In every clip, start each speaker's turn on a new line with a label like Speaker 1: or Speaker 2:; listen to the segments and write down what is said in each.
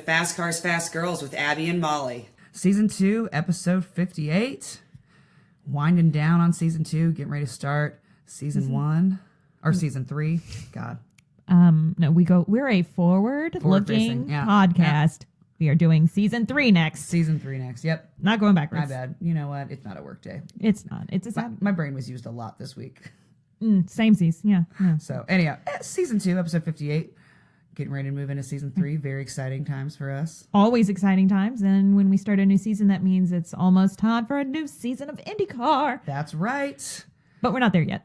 Speaker 1: Fast Cars, Fast Girls with Abby and Molly.
Speaker 2: Season 2, episode 58. Winding down on season 2, getting ready to start season 1 or season 3. God.
Speaker 3: No, we're a forward-looking podcast. Yeah. We are doing season 3 next.
Speaker 2: Season 3 next. Yep.
Speaker 3: Not going backwards.
Speaker 2: My bad. You know what? It's not a work day.
Speaker 3: It's not. It's a sad.
Speaker 2: My brain was used a lot this week.
Speaker 3: Same season. Yeah.
Speaker 2: So anyhow, season 2, episode 58. Getting ready to move into season 3. Very exciting times for us.
Speaker 3: Always exciting times. And when we start a new season, that means it's almost time for a new season of INDYCAR.
Speaker 2: That's right.
Speaker 3: But we're not there yet.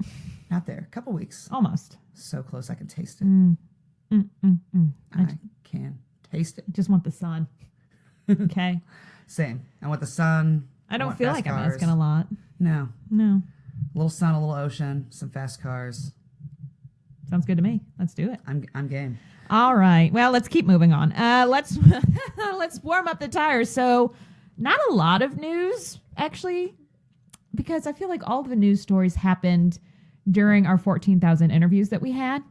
Speaker 2: Not there. A couple weeks.
Speaker 3: Almost.
Speaker 2: So close I can taste it. I can taste it.
Speaker 3: I just want the sun. Okay.
Speaker 2: Same. I want the sun.
Speaker 3: I don't feel like I'm asking a lot.
Speaker 2: No.
Speaker 3: No.
Speaker 2: A little sun, a little ocean, some fast cars.
Speaker 3: Sounds good to me. Let's do it.
Speaker 2: I'm game.
Speaker 3: All right. Well, let's keep moving on. Let's warm up the tires. So, not a lot of news actually, because I feel like all the news stories happened during our 14,000 interviews that we had,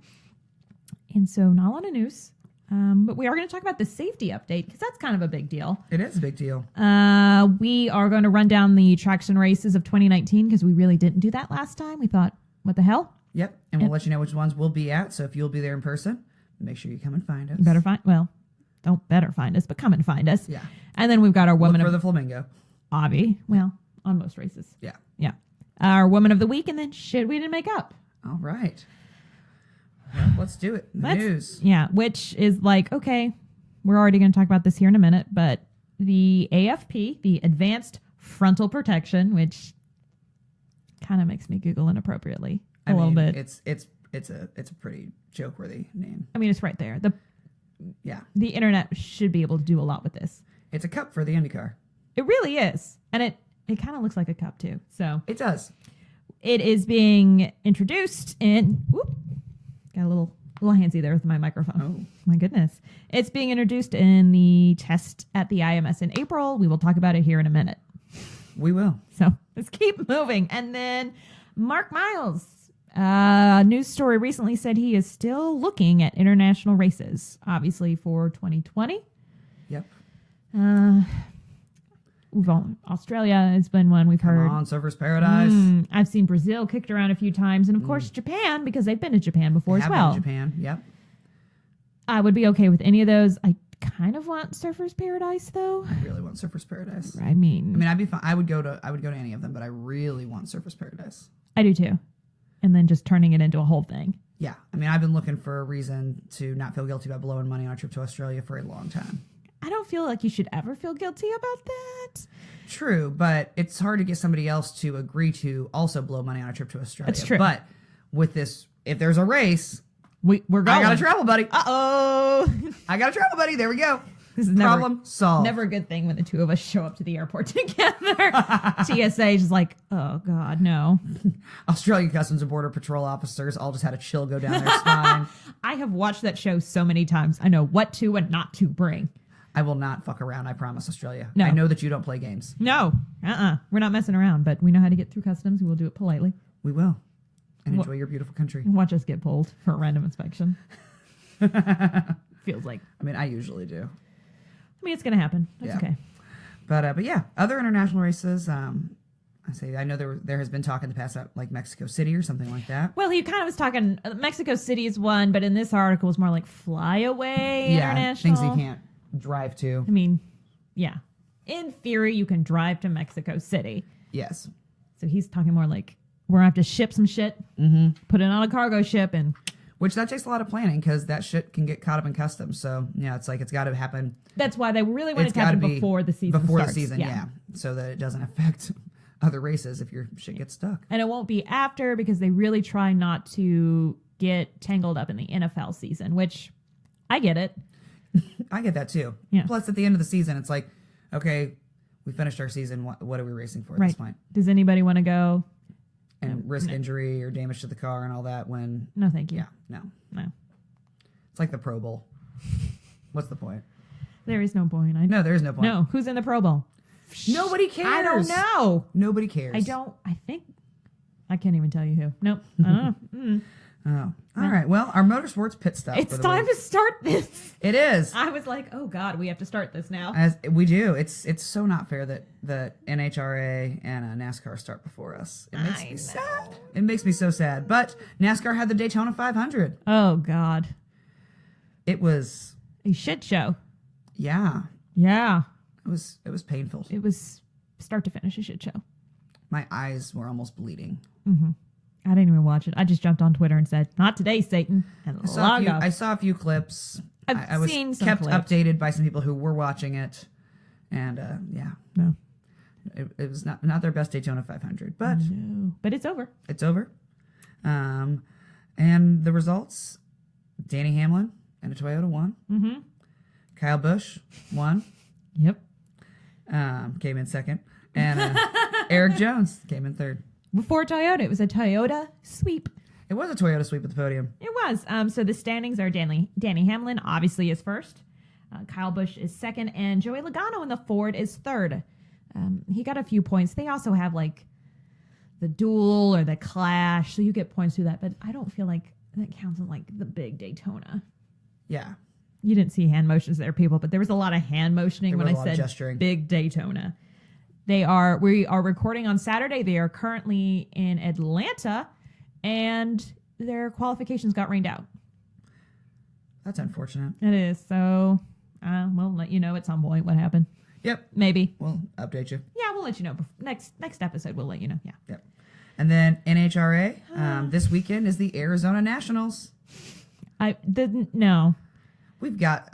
Speaker 3: and so not a lot of news. But we are going to talk about the safety update because that's kind of a big deal.
Speaker 2: It is a big deal.
Speaker 3: We are going to run down the traction races of 2019 because we really didn't do that last time. We thought, what the hell?
Speaker 2: Yep. And we'll let you know which ones we'll be at. So if you'll be there in person, make sure you come and find us.
Speaker 3: You better don't better find us, but come and find us.
Speaker 2: Yeah.
Speaker 3: And then we've got our woman
Speaker 2: for the flamingo.
Speaker 3: Obby. Well, on most races.
Speaker 2: Yeah.
Speaker 3: Yeah. Our woman of the week and then shit we didn't make up.
Speaker 2: All right. Well, let's do it. The news.
Speaker 3: Yeah, which is like, okay, we're already going to talk about this here in a minute, but the AFP, the Advanced Frontal Protection, which kind of makes me giggle inappropriately a little bit.
Speaker 2: It's a pretty joke-worthy name.
Speaker 3: I mean, it's right there. The internet should be able to do a lot with this.
Speaker 2: It's a cup for the INDYCAR.
Speaker 3: It really is, and it kind of looks like a cup too. So
Speaker 2: it does.
Speaker 3: It is being introduced in. Whoop, got a little handsy there with my microphone. Oh my goodness! It's being introduced in the test at the IMS in April. We will talk about it here in a minute.
Speaker 2: We will.
Speaker 3: So let's keep moving. And then Mark Miles, news story recently said he is still looking at international races, obviously for 2020.
Speaker 2: Yep.
Speaker 3: Australia has been one we've heard.
Speaker 2: Come on, Surfer's Paradise.
Speaker 3: I've seen Brazil kicked around a few times, and of course Japan, because they've been to Japan before as well.
Speaker 2: Been to Japan, yep.
Speaker 3: I would be okay with any of those. I kind of want Surfer's Paradise, though.
Speaker 2: I really want Surfer's Paradise.
Speaker 3: I mean,
Speaker 2: I'd be fine. I would go to any of them, but I really want Surfer's Paradise.
Speaker 3: I do too. And then just turning it into a whole thing.
Speaker 2: Yeah, I mean, I've been looking for a reason to not feel guilty about blowing money on a trip to Australia for a long time.
Speaker 3: I don't feel like you should ever feel guilty about that.
Speaker 2: True, but it's hard to get somebody else to agree to also blow money on a trip to Australia.
Speaker 3: That's true.
Speaker 2: But with this, if there's a race,
Speaker 3: we're going.
Speaker 2: I got a travel buddy.
Speaker 3: Uh-oh.
Speaker 2: I got a travel buddy. There we go.
Speaker 3: This is
Speaker 2: problem solved.
Speaker 3: Never a good thing when the two of us show up to the airport together. TSA is just like, oh, God, no.
Speaker 2: Australian Customs and Border Patrol officers all just had a chill go down their spine.
Speaker 3: I have watched that show so many times. I know what to and not to bring.
Speaker 2: I will not fuck around, I promise, Australia.
Speaker 3: No.
Speaker 2: I know that you don't play games.
Speaker 3: No. We're not messing around, but we know how to get through customs. We will do it politely.
Speaker 2: We will. And enjoy your beautiful country.
Speaker 3: Watch us get pulled for a random inspection. Feels like.
Speaker 2: I mean, I usually do.
Speaker 3: I mean, it's going to happen. That's okay.
Speaker 2: But yeah, other international races, I know there has been talk in the past about like Mexico City or something like that.
Speaker 3: Well, he kind of was talking, Mexico City is one, but in this article it was more like flyaway international.
Speaker 2: Things you can't drive to.
Speaker 3: I mean, yeah. In theory, you can drive to Mexico City.
Speaker 2: Yes.
Speaker 3: So he's talking more like, we're going to have to ship some shit, put it on a cargo ship, and...
Speaker 2: Which that takes a lot of planning because that shit can get caught up in customs. So, yeah, it's like it's got to happen.
Speaker 3: That's why they really want it to happen before the season starts.
Speaker 2: Before the season, yeah. So that it doesn't affect other races if your shit gets stuck.
Speaker 3: And it won't be after because they really try not to get tangled up in the NFL season, which I get it.
Speaker 2: I get that too.
Speaker 3: Yeah.
Speaker 2: Plus, at the end of the season, it's like, okay, we finished our season. What are we racing for at this point?
Speaker 3: Does anybody want to go?
Speaker 2: And risk injury or damage to the car and all that when...
Speaker 3: No, thank you.
Speaker 2: Yeah, no. It's like the Pro Bowl. What's the point?
Speaker 3: There is no point.
Speaker 2: No, there is no point.
Speaker 3: No, who's in the Pro Bowl?
Speaker 2: Nobody cares.
Speaker 3: I don't know.
Speaker 2: Nobody cares.
Speaker 3: I can't even tell you who. Nope. I don't know.
Speaker 2: Oh, all right. Well, our motorsports pit stop.
Speaker 3: It's time to start this.
Speaker 2: It is.
Speaker 3: I was like, oh God, we have to start this now.
Speaker 2: As we do. It's so not fair that the NHRA and NASCAR start before us. It makes me sad. It makes me so sad. But NASCAR had the Daytona 500.
Speaker 3: Oh God.
Speaker 2: It was
Speaker 3: A shit show.
Speaker 2: Yeah.
Speaker 3: Yeah.
Speaker 2: It was painful.
Speaker 3: It was start to finish a shit show.
Speaker 2: My eyes were almost bleeding.
Speaker 3: Mm-hmm. I didn't even watch it. I just jumped on Twitter and said, "Not today, Satan," and log off.
Speaker 2: I saw a few clips. I was
Speaker 3: seen some
Speaker 2: kept
Speaker 3: clips.
Speaker 2: updated by some people who were watching it, and yeah,
Speaker 3: No,
Speaker 2: it was not their best Daytona 500, but
Speaker 3: no, but it's over.
Speaker 2: it's over. And the results: Danny Hamlin and a Toyota won.
Speaker 3: Mm-hmm.
Speaker 2: Kyle Busch won.
Speaker 3: Yep.
Speaker 2: Came in second, and Eric Jones came in third.
Speaker 3: Before Toyota, it was a Toyota sweep.
Speaker 2: It was a Toyota sweep at the podium.
Speaker 3: It was. So the standings are Danny Hamlin obviously is first. Kyle Busch is second, and Joey Logano in the Ford is third. He got a few points. They also have like the duel or the clash, so you get points through that. But I don't feel like that counts in like the big Daytona.
Speaker 2: Yeah.
Speaker 3: You didn't see hand motions there, people, but there was a lot of hand motioning when I said
Speaker 2: gesturing.
Speaker 3: Big Daytona. We are recording on Saturday. They are currently in Atlanta, and their qualifications got rained out.
Speaker 2: That's unfortunate.
Speaker 3: It is. So we'll let you know at some point what happened.
Speaker 2: Yep.
Speaker 3: Maybe.
Speaker 2: We'll update you.
Speaker 3: Yeah, we'll let you know. Next episode, we'll let you know. Yeah.
Speaker 2: Yep. And then NHRA, this weekend is the Arizona Nationals.
Speaker 3: I didn't know.
Speaker 2: We've got,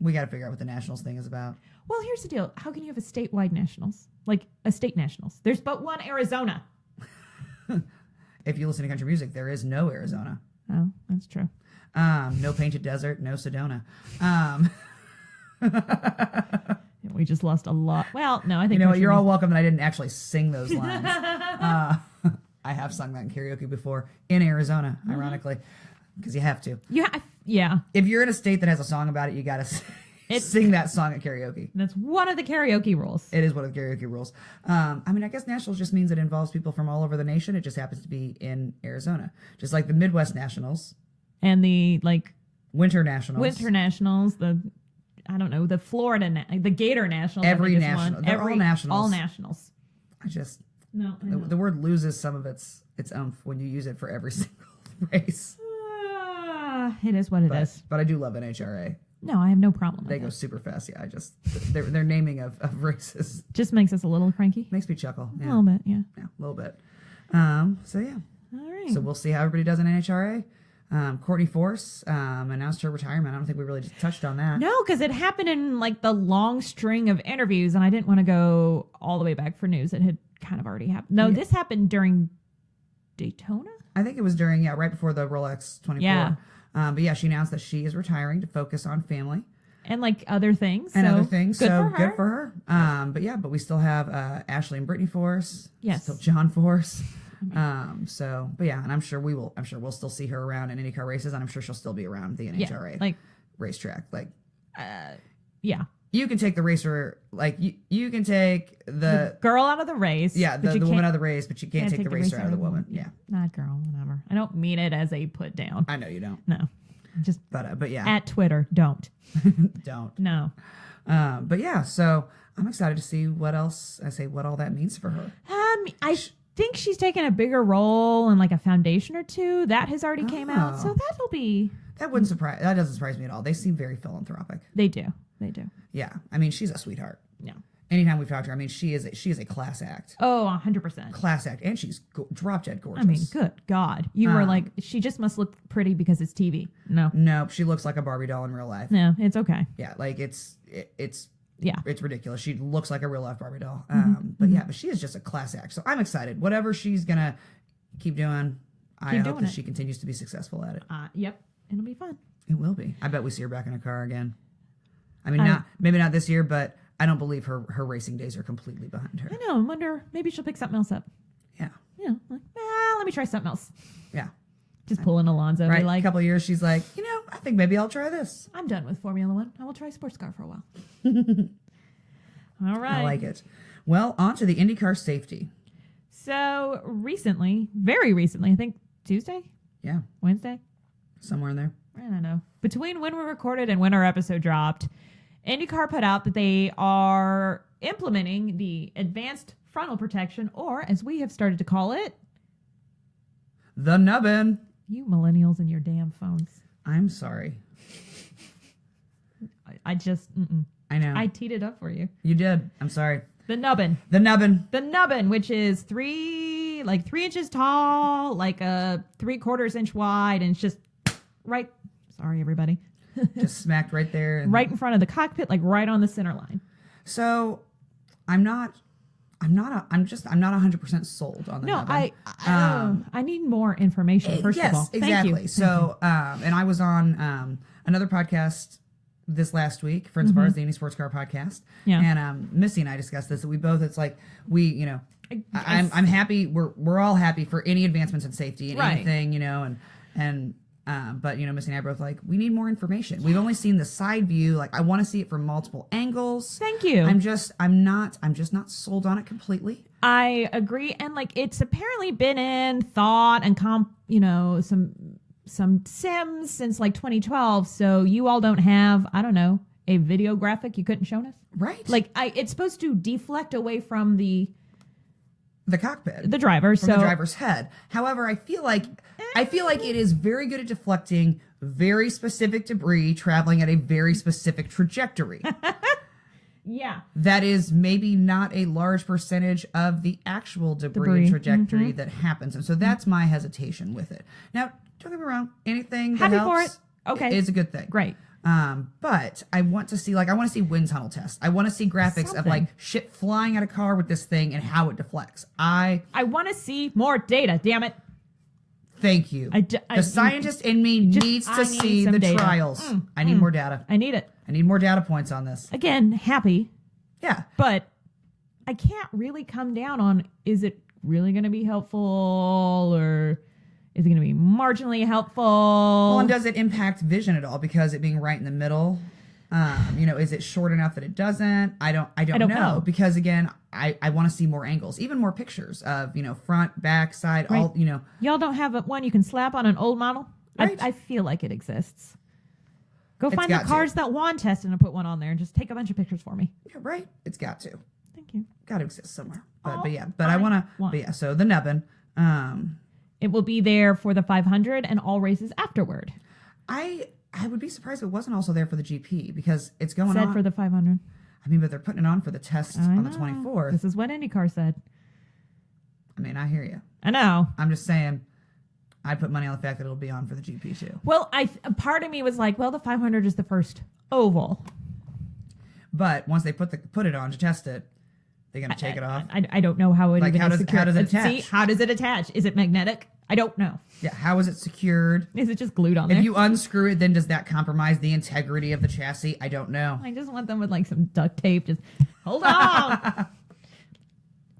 Speaker 2: we got to figure out what the Nationals thing is about.
Speaker 3: Well, here's the deal. How can you have a statewide nationals? Like a state nationals? There's but one Arizona.
Speaker 2: If you listen to country music, there is no Arizona.
Speaker 3: Oh, that's true.
Speaker 2: No Painted Desert, no Sedona.
Speaker 3: We just lost a lot. Well, no, I think
Speaker 2: you know what? You're all welcome that I didn't actually sing those lines. I have sung that in karaoke before in Arizona, ironically, because you have to.
Speaker 3: Yeah.
Speaker 2: If you're in a state that has a song about it, you got to sing that song at karaoke.
Speaker 3: That's one of the karaoke rules.
Speaker 2: It is one of the karaoke rules. I mean, I guess Nationals just means it involves people from all over the nation. It just happens to be in Arizona. Just like the Midwest Nationals.
Speaker 3: And the,
Speaker 2: Winter Nationals.
Speaker 3: The Florida, the Gator Nationals.
Speaker 2: Every national. They're all nationals.
Speaker 3: All nationals.
Speaker 2: No. The word loses some of its oomph when you use it for every single race.
Speaker 3: It is what it is.
Speaker 2: But I do love NHRA.
Speaker 3: No, I have no problem with
Speaker 2: They go super fast. Yeah, their naming of races
Speaker 3: just makes us a little cranky.
Speaker 2: Makes me chuckle. Yeah.
Speaker 3: A little bit, yeah.
Speaker 2: Yeah, a little bit. So yeah.
Speaker 3: All right.
Speaker 2: So we'll see how everybody does in NHRA. Courtney Force announced her retirement. I don't think we really touched on that.
Speaker 3: No, because it happened in the long string of interviews, and I didn't want to go all the way back for news. It had kind of already happened. No, This happened during Daytona?
Speaker 2: I think it was during, right before the Rolex 24.
Speaker 3: Yeah.
Speaker 2: But yeah, she announced that she is retiring to focus on family.
Speaker 3: And other things.
Speaker 2: And other things.
Speaker 3: Good
Speaker 2: Good for her. But we still have Ashley and Brittany Force.
Speaker 3: Yes.
Speaker 2: Still John Force. And I'm sure we'll still see her around in IndyCar races, and I'm sure she'll still be around the NHRA racetrack.
Speaker 3: Yeah.
Speaker 2: You can take the racer, you can take the
Speaker 3: girl out of the race.
Speaker 2: Yeah, the woman out of the race, but you can't take the racer out of the woman. Yeah.
Speaker 3: Not girl, whatever. I don't mean it as a put down.
Speaker 2: I know you don't.
Speaker 3: No. Just
Speaker 2: but yeah.
Speaker 3: At Twitter, don't.
Speaker 2: Don't.
Speaker 3: No.
Speaker 2: But yeah, so I'm excited to see what all that means for her.
Speaker 3: I think she's taken a bigger role in a foundation or two. That has already came out. So that'll be
Speaker 2: that doesn't surprise me at all. They seem very philanthropic.
Speaker 3: They do.
Speaker 2: Yeah. I mean, she's a sweetheart.
Speaker 3: Yeah.
Speaker 2: Anytime we've talked to her, I mean, she is a class act.
Speaker 3: Oh, 100%.
Speaker 2: Class act. And she's drop dead gorgeous.
Speaker 3: I mean, good God. You were she just must look pretty because it's TV. No.
Speaker 2: Nope. She looks like a Barbie doll in real life.
Speaker 3: No, it's okay.
Speaker 2: Yeah. It's
Speaker 3: yeah.
Speaker 2: It's ridiculous. She looks like a real life Barbie doll. But she is just a class act. So I'm excited. Whatever she's going to keep doing, I hope that she continues to be successful at it.
Speaker 3: Yep. It'll be fun.
Speaker 2: It will be. I bet we see her back in a car again. I mean, maybe not this year, but I don't believe her racing days are completely behind her.
Speaker 3: I know. I wonder, maybe she'll pick something else up.
Speaker 2: Yeah.
Speaker 3: Yeah. Let me try something else.
Speaker 2: Yeah.
Speaker 3: Just pulling Alonso.
Speaker 2: Right. A couple of years, she's like, I think maybe I'll try this.
Speaker 3: I'm done with Formula One. I will try sports car for a while. All right.
Speaker 2: I like it. Well, on to the IndyCar safety.
Speaker 3: So recently, very recently, I think Tuesday?
Speaker 2: Yeah.
Speaker 3: Wednesday?
Speaker 2: Somewhere in there.
Speaker 3: I don't know. Between when we recorded and when our episode dropped, INDYCAR put out that they are implementing the Advanced Frontal Protection, or as we have started to call it,
Speaker 2: the nubbin.
Speaker 3: You millennials and your damn phones.
Speaker 2: I'm sorry.
Speaker 3: I just,
Speaker 2: I know.
Speaker 3: I teed it up for you.
Speaker 2: You did. I'm sorry.
Speaker 3: The nubbin.
Speaker 2: The nubbin.
Speaker 3: The nubbin, which is 3 inches tall, like a 3/4 inch wide, and it's just right. Sorry, everybody.
Speaker 2: Just smacked right there. And
Speaker 3: right in front of the cockpit, like right on the center line.
Speaker 2: So I'm not 100% sold on the nubbin.
Speaker 3: I need more information, first of all.
Speaker 2: Yes, exactly. So, and I was on another podcast this last week, Friends of Ours, the Indie Sports Car podcast.
Speaker 3: Yeah.
Speaker 2: And Missy and I discussed this, that we both, it's like, I'm happy, we're all happy for any advancements in safety and anything, but Missy and I are both like, we need more information. We've only seen the side view. Like, I want to see it from multiple angles.
Speaker 3: Thank you.
Speaker 2: I'm just not sold on it completely.
Speaker 3: I agree. And it's apparently been in thought and some sims since 2012. So you all don't have, I don't know, a video graphic you couldn't show us?
Speaker 2: Right.
Speaker 3: It's supposed to deflect away from the
Speaker 2: cockpit.
Speaker 3: The driver.
Speaker 2: From the driver's head. However, I feel like it is very good at deflecting very specific debris traveling at a very specific trajectory.
Speaker 3: Yeah.
Speaker 2: That is maybe not a large percentage of the actual debris and trajectory that happens. And so that's my hesitation with it. Now, don't get me wrong, anything that
Speaker 3: Happy
Speaker 2: helps
Speaker 3: for it. Okay.
Speaker 2: is a good thing.
Speaker 3: Great.
Speaker 2: But I want to see wind tunnel tests. I want to see graphics of shit flying out of car with this thing and how it deflects. I
Speaker 3: want to see more data, damn it.
Speaker 2: Thank you. The scientist in me needs to see the
Speaker 3: data.
Speaker 2: Trials. I need more data.
Speaker 3: I need it.
Speaker 2: I need more data points on this.
Speaker 3: Again, happy.
Speaker 2: Yeah.
Speaker 3: But I can't really come down on, is it really going to be helpful, or is it going to be marginally helpful?
Speaker 2: Well, and does it impact vision at all because it being right in the middle? Is it short enough that it doesn't? I don't know. Because again, I want to see more angles, even more pictures of, front, back, side, all,
Speaker 3: Y'all don't have one you can slap on an old model?
Speaker 2: Right.
Speaker 3: I feel like it exists. Go find the cars that Juan tested and put one on there and just take a bunch of pictures for me.
Speaker 2: Yeah, right. It's got to.
Speaker 3: Thank you.
Speaker 2: Got to exist somewhere. So the nubbin.
Speaker 3: It will be there for the 500 and all races afterward.
Speaker 2: I would be surprised if it wasn't also there for the GP because it's going on.
Speaker 3: Said for the 500.
Speaker 2: I mean, but they're putting it on for the test on the 24th.
Speaker 3: This is what IndyCar said.
Speaker 2: I mean, I hear you.
Speaker 3: I know.
Speaker 2: I'm just saying, I'd put money on the fact that it'll be on for the GP too.
Speaker 3: Well, a part of me was like, well, the 500 is the first oval.
Speaker 2: But once they put it on to test it, they're going to take it off.
Speaker 3: I don't know how it
Speaker 2: how does it attach?
Speaker 3: See, how does it attach? Is it magnetic? I don't know.
Speaker 2: Yeah, how is it secured?
Speaker 3: Is it just glued on there?
Speaker 2: If you unscrew it, then does that compromise the integrity of the chassis? I don't know.
Speaker 3: I just want them with some duct tape. Just hold on.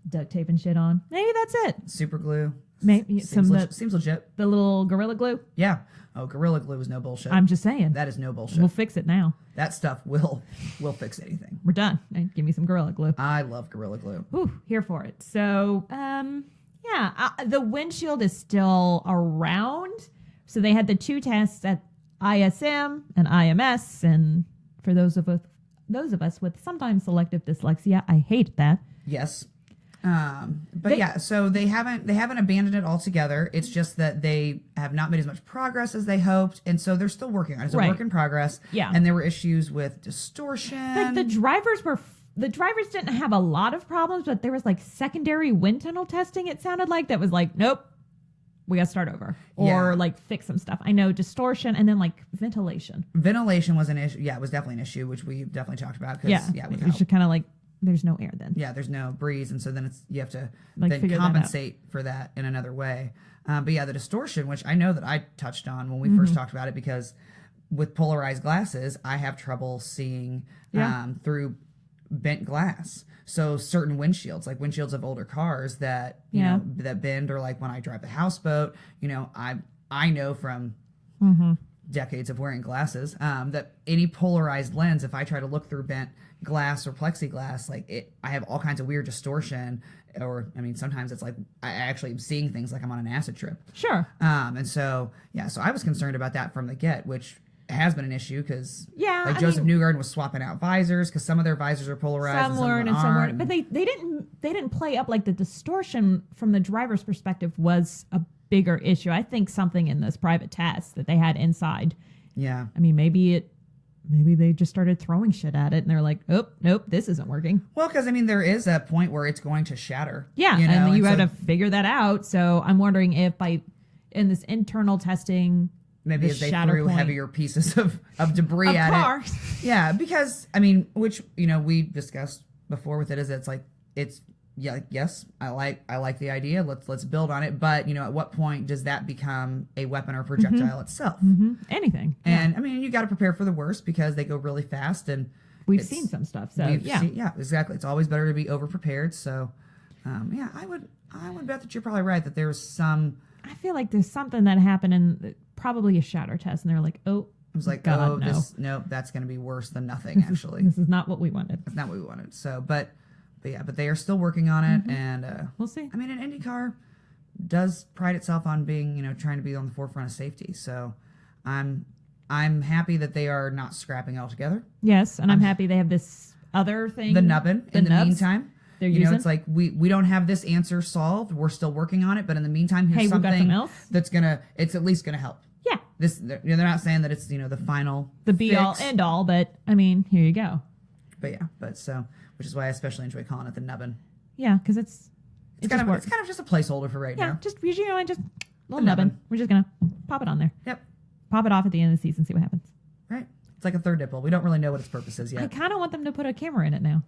Speaker 3: Duct tape and shit on. Maybe that's it.
Speaker 2: Super glue.
Speaker 3: Maybe
Speaker 2: seems legit.
Speaker 3: The little Gorilla Glue.
Speaker 2: Yeah. Oh, Gorilla Glue is no bullshit.
Speaker 3: I'm just saying.
Speaker 2: That is no bullshit.
Speaker 3: We'll fix it now.
Speaker 2: That stuff will fix anything.
Speaker 3: We're done. Give me some Gorilla Glue.
Speaker 2: I love Gorilla Glue.
Speaker 3: Ooh, here for it. So, the windshield is still around. So they had the 2 tests at ISM and IMS, and for those of us with sometimes selective dyslexia, I hate that.
Speaker 2: Yes. So they haven't abandoned it altogether. It's just that they have not made as much progress as they hoped, and so they're still working on it. It's a work in progress.
Speaker 3: Yeah.
Speaker 2: And there were issues with distortion.
Speaker 3: The drivers didn't have a lot of problems, but there was secondary wind tunnel testing, it sounded like, that was nope, we got to start over. Or fix some stuff. I know distortion, and then ventilation.
Speaker 2: Ventilation was an issue. Yeah, it was definitely an issue, which we definitely talked about.
Speaker 3: We should kind of there's no air then.
Speaker 2: Yeah, there's no breeze, and so then you have to compensate for that in another way. But the distortion, which I know that I touched on when we first talked about it, because with polarized glasses, I have trouble seeing through bent glass. So certain windshields, like windshields of older cars that that bend, or when I drive the houseboat, I know from decades of wearing glasses, that any polarized lens, if I try to look through bent glass or plexiglass, like I have all kinds of weird distortion, or I mean, sometimes it's like I actually am seeing things like I'm on an acid trip.
Speaker 3: Sure.
Speaker 2: And so I was concerned about that from the get, which has been an issue because Joseph Newgarden was swapping out visors because some of their visors are polarized,
Speaker 3: some weren't and some weren't. But they didn't play up like the distortion from the driver's perspective was a bigger issue. I think something in this private test that they had inside.
Speaker 2: Yeah.
Speaker 3: I mean, maybe they just started throwing shit at it and they're like, oh, nope, this isn't working.
Speaker 2: Well, because I mean, there is a point where it's going to shatter.
Speaker 3: Yeah,
Speaker 2: you know?
Speaker 3: and you had to figure that out. So I'm wondering if in this internal testing,
Speaker 2: maybe as they threw heavier pieces of debris at
Speaker 3: it.
Speaker 2: Yeah, because I mean, which we discussed before with it, is yes, I like the idea. Let's build on it, but at what point does that become a weapon or projectile itself?
Speaker 3: Mm-hmm. Anything.
Speaker 2: And I mean, you got to prepare for the worst because they go really fast, and
Speaker 3: we've seen some stuff. So
Speaker 2: exactly. It's always better to be over prepared. So, I would bet that you're probably right that there's some.
Speaker 3: I feel like there's something that happened in probably a shatter test, and they're like, oh.
Speaker 2: I was like,
Speaker 3: God,
Speaker 2: that's going to be worse than nothing. Actually,
Speaker 3: this is not what we wanted.
Speaker 2: It's not what we wanted. So, but they are still working on it, and
Speaker 3: we'll see.
Speaker 2: I mean, an IndyCar does pride itself on being, trying to be on the forefront of safety. So, I'm happy that they are not scrapping altogether.
Speaker 3: Yes, and I'm happy they have this other thing,
Speaker 2: the nubbin. In the meantime,
Speaker 3: they're using.
Speaker 2: It's like we don't have this answer solved. We're still working on it, but in the meantime, here's something that's it's at least gonna help.
Speaker 3: Yeah.
Speaker 2: They're not saying that it's the final,
Speaker 3: the be all end all, but I mean, here you go.
Speaker 2: But which is why I especially enjoy calling it the nubbin.
Speaker 3: Yeah, because it's
Speaker 2: kind of just a placeholder for right now.
Speaker 3: Yeah, just a little nubbin. We're just gonna pop it on there.
Speaker 2: Yep.
Speaker 3: Pop it off at the end of the season, see what happens.
Speaker 2: Right. It's like a third nipple. We don't really know what its purpose is yet.
Speaker 3: I kind of want them to put a camera in it now.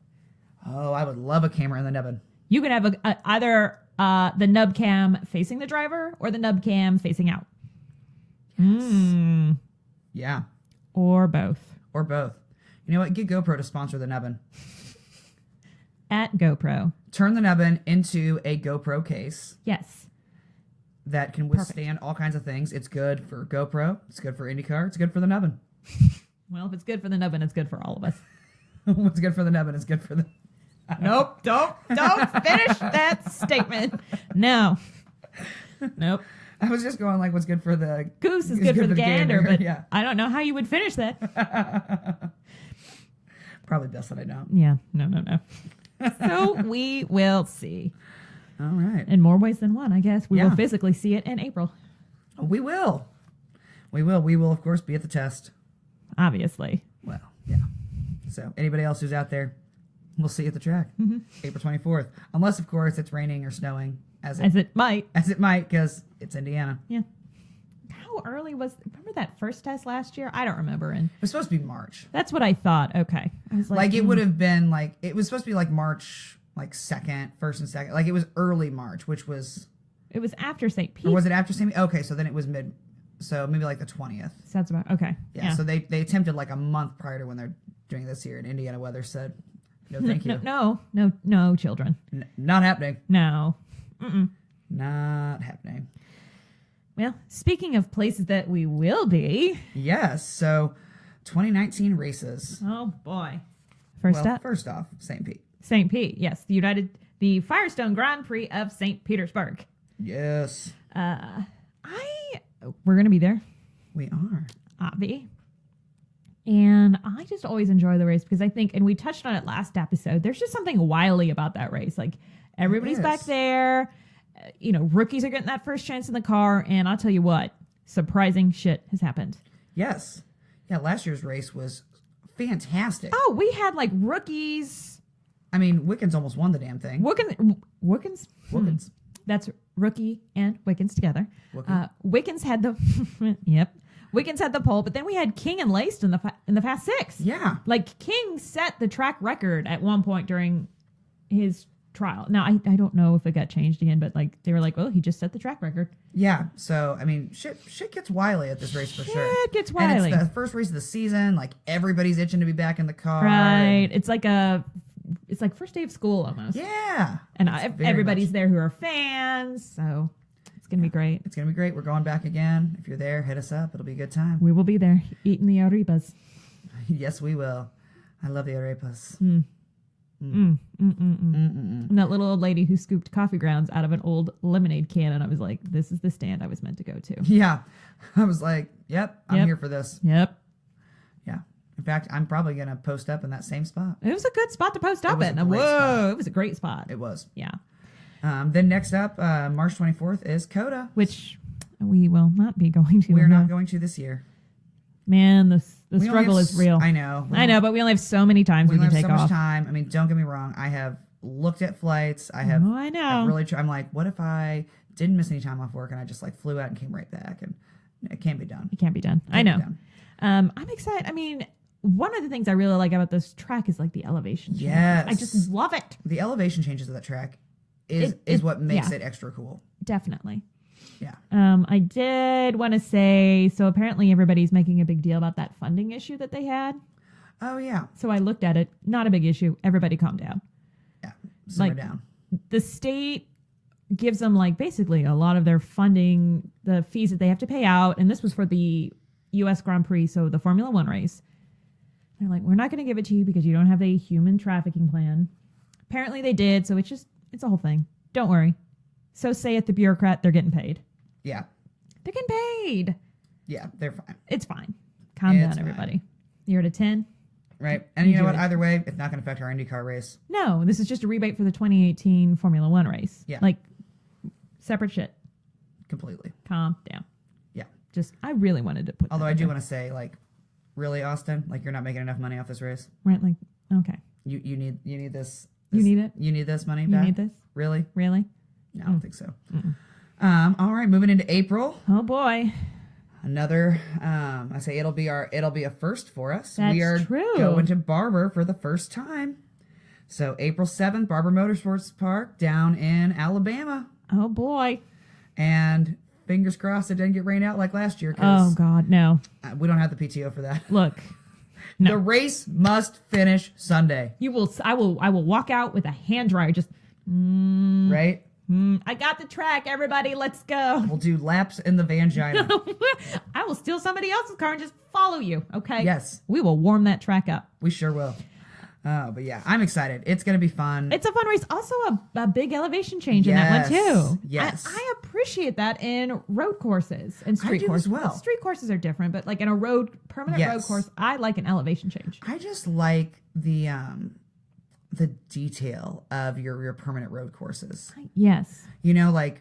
Speaker 2: Oh, I would love a camera in the nubbin.
Speaker 3: You could have either the nub cam facing the driver or the nub cam facing out.
Speaker 2: Yes. Yeah.
Speaker 3: Or both.
Speaker 2: You know what? Get GoPro to sponsor the nubbin.
Speaker 3: At GoPro.
Speaker 2: Turn the nubbin into a GoPro case.
Speaker 3: Yes.
Speaker 2: That can withstand all kinds of things. It's good for GoPro. It's good for IndyCar. It's good for the nubbin.
Speaker 3: Well, if it's good for the nubbin, it's good for all of us.
Speaker 2: What's good for the nubbin is good for the...
Speaker 3: Nope. Don't finish that statement. No. Nope.
Speaker 2: I was just going like, what's good for the...
Speaker 3: Goose is good for the gander, but
Speaker 2: yeah.
Speaker 3: I don't know how you would finish that.
Speaker 2: Probably best that I don't.
Speaker 3: Yeah. No. So we will see.
Speaker 2: All right.
Speaker 3: In more ways than one, I guess. We will physically see it in April.
Speaker 2: We will. We will, of course, be at the test.
Speaker 3: Obviously.
Speaker 2: Well, yeah. So anybody else who's out there, we'll see you at the track. Mm-hmm. April 24th. Unless, of course, it's raining or snowing. As it might, because it's Indiana.
Speaker 3: Yeah. How early remember that first test last year? I don't remember. And
Speaker 2: it was supposed to be March.
Speaker 3: That's what I thought. Okay. I was
Speaker 2: like it would have been like, it was supposed to be like March, like 1st and 2nd. Like it was early March, which was...
Speaker 3: It was after St. Pete.
Speaker 2: Or was it after St. Pete? Okay, so then it was so maybe like the 20th.
Speaker 3: Sounds about, okay.
Speaker 2: Yeah, so they attempted like a month prior to when they're doing this here, and Indiana Weather said, no thank you.
Speaker 3: No, children.
Speaker 2: Not happening.
Speaker 3: No.
Speaker 2: Not happening.
Speaker 3: Well, speaking of places that we will be.
Speaker 2: Yes. So 2019 races.
Speaker 3: Oh, boy. First
Speaker 2: off, St. Pete.
Speaker 3: St. Pete, yes. The Firestone Grand Prix of St. Petersburg.
Speaker 2: Yes.
Speaker 3: We're going to be there.
Speaker 2: We are.
Speaker 3: Avi. And I just always enjoy the race because I think, and we touched on it last episode, there's just something wily about that race. Like everybody's back there. Rookies are getting that first chance in the car. And I'll tell you what, surprising shit has happened.
Speaker 2: Yes. Yeah, last year's race was fantastic.
Speaker 3: Oh, we had like rookies.
Speaker 2: I mean, Wickens almost won the damn thing.
Speaker 3: Wickens. That's rookie and Wickens together. Wickens had the... Yep. Wickens had the pole, but then we had King and Laced in the Fast Six.
Speaker 2: Yeah.
Speaker 3: Like, King set the track record at one point during his trial. Now, I don't know if it got changed again, but like they were like, well, he just set the track record.
Speaker 2: Yeah. So, I mean, shit gets wily at this race for sure.
Speaker 3: Shit gets wily.
Speaker 2: And it's the first race of the season. Like, everybody's itching to be back in the car.
Speaker 3: Right. It's like first day of school almost.
Speaker 2: Yeah.
Speaker 3: And everybody's there who are fans, so... going to be great.
Speaker 2: It's going to be great. We're going back again. If you're there, hit us up. It'll be a good time.
Speaker 3: We will be there eating the arepas.
Speaker 2: Yes, we will. I love the arepas.
Speaker 3: And that little old lady who scooped coffee grounds out of an old lemonade can, and I was like, this is the stand I was meant to go to.
Speaker 2: Yeah. I was like, yep, I'm here for this.
Speaker 3: Yep.
Speaker 2: Yeah. In fact, I'm probably going to post up in that same spot.
Speaker 3: It was a good spot to post up in.
Speaker 2: Spot.
Speaker 3: It was a great spot.
Speaker 2: It was.
Speaker 3: Yeah.
Speaker 2: Then next up, March 24th is CODA.
Speaker 3: Which we will not be going to.
Speaker 2: We're not going to this year.
Speaker 3: Man, the struggle is real.
Speaker 2: I know.
Speaker 3: But we only have so many times we can take off.
Speaker 2: We have so much time. I mean, don't get me wrong. I have looked at flights. I have.
Speaker 3: Oh, I know.
Speaker 2: I've really I'm like, what if I didn't miss any time off work and I just like flew out and came right back? And it can't be done.
Speaker 3: It can't be done. I know. I'm excited. I mean, one of the things I really like about this track is like the elevation changes.
Speaker 2: Yes.
Speaker 3: I just love it.
Speaker 2: The elevation changes of that track is what makes it extra cool.
Speaker 3: Definitely.
Speaker 2: Yeah.
Speaker 3: I did want to say, so apparently everybody's making a big deal about that funding issue that they had.
Speaker 2: Oh, yeah.
Speaker 3: So I looked at it. Not a big issue. Everybody calm down.
Speaker 2: Yeah. Simmer down.
Speaker 3: The state gives them like basically a lot of their funding, the fees that they have to pay out. And this was for the U.S. Grand Prix, so the Formula One race. They're like, we're not going to give it to you because you don't have a human trafficking plan. Apparently they did. So it's a whole thing. Don't worry. So say it, the bureaucrat, they're getting paid.
Speaker 2: Yeah.
Speaker 3: They're getting paid.
Speaker 2: Yeah, they're fine.
Speaker 3: It's fine. Calm down, everybody.
Speaker 2: Fine.
Speaker 3: You're at a 10.
Speaker 2: Right. And you know what? Either way, it's not going to affect our IndyCar race.
Speaker 3: No, this is just a rebate for the 2018 Formula One race.
Speaker 2: Yeah.
Speaker 3: Like, separate shit.
Speaker 2: Completely.
Speaker 3: Calm down.
Speaker 2: Yeah.
Speaker 3: I really wanted to put
Speaker 2: Although I do want to say, like, really, Austin? Like, you're not making enough money off this race?
Speaker 3: Right, like, okay.
Speaker 2: You need this.
Speaker 3: You need it?
Speaker 2: You need this money
Speaker 3: You
Speaker 2: back?
Speaker 3: need this?
Speaker 2: Really?
Speaker 3: Really?
Speaker 2: No, I don't think so. All right, moving into April.
Speaker 3: Oh, boy.
Speaker 2: Another, I say it'll be a first for us.
Speaker 3: That's
Speaker 2: we are
Speaker 3: true.
Speaker 2: going to Barber for the first time. So April 7th, Barber Motorsports Park down in Alabama.
Speaker 3: Oh, boy.
Speaker 2: And fingers crossed it didn't get rained out like last year.
Speaker 3: Oh, God, no.
Speaker 2: We don't have the PTO for that.
Speaker 3: Look. No.
Speaker 2: The race must finish Sunday.
Speaker 3: I will walk out with a hand dryer just
Speaker 2: right?
Speaker 3: I got the track, everybody, let's go.
Speaker 2: We'll do laps in the Vangina.
Speaker 3: I will steal somebody else's car and just follow you, okay?
Speaker 2: Yes.
Speaker 3: We will warm that track up.
Speaker 2: We sure will. But yeah, I'm excited. It's going to be fun.
Speaker 3: It's a fun race. Also a big elevation change in that one too.
Speaker 2: Yes.
Speaker 3: I appreciate that in road courses and street courses.
Speaker 2: As well.
Speaker 3: Street courses are different, but like in a permanent road course, I like an elevation change.
Speaker 2: I just like the detail of your permanent road courses.
Speaker 3: Yes.
Speaker 2: You know, like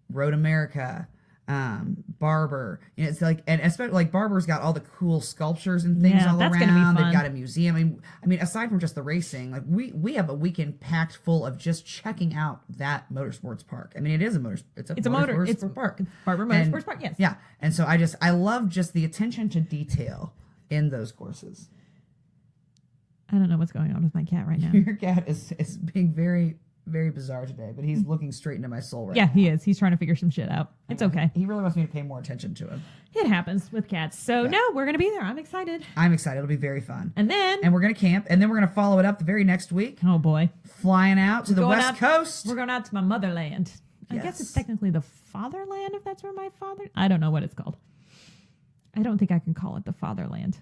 Speaker 2: Road America, Barber. You know, it's like, and especially like Barber's got all the cool sculptures and things all
Speaker 3: that's
Speaker 2: around.
Speaker 3: Gonna be fun.
Speaker 2: They've got a museum. I mean, aside from just the racing, like we have a weekend packed full of just checking out that motorsports park. I mean, it is a motorsports park.
Speaker 3: Barber Motorsports Park. Yes.
Speaker 2: Yeah, and so I love just the attention to detail in those courses.
Speaker 3: I don't know what's going on with my cat right now.
Speaker 2: Your cat is being very, very bizarre today, but he's looking straight into my soul right now.
Speaker 3: Yeah, he is. He's trying to figure some shit out. It's okay.
Speaker 2: He really wants me to pay more attention to him.
Speaker 3: It happens with cats. So, no, we're going to be there. I'm excited.
Speaker 2: I'm excited. It'll be very fun.
Speaker 3: And
Speaker 2: we're going to camp, and then we're going to follow it up the very next week.
Speaker 3: Oh, boy.
Speaker 2: Flying out to the West Coast.
Speaker 3: We're going out to my motherland. I guess it's technically the fatherland, if that's where my father... I don't know what it's called. I don't think I can call it the fatherland.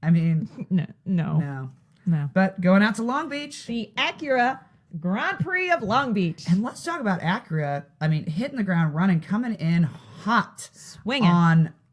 Speaker 2: I mean...
Speaker 3: No.
Speaker 2: But going out to Long Beach.
Speaker 3: The Acura Grand Prix of Long Beach.
Speaker 2: And let's talk about Acura. I mean, hitting the ground running, coming in hot.
Speaker 3: Swinging.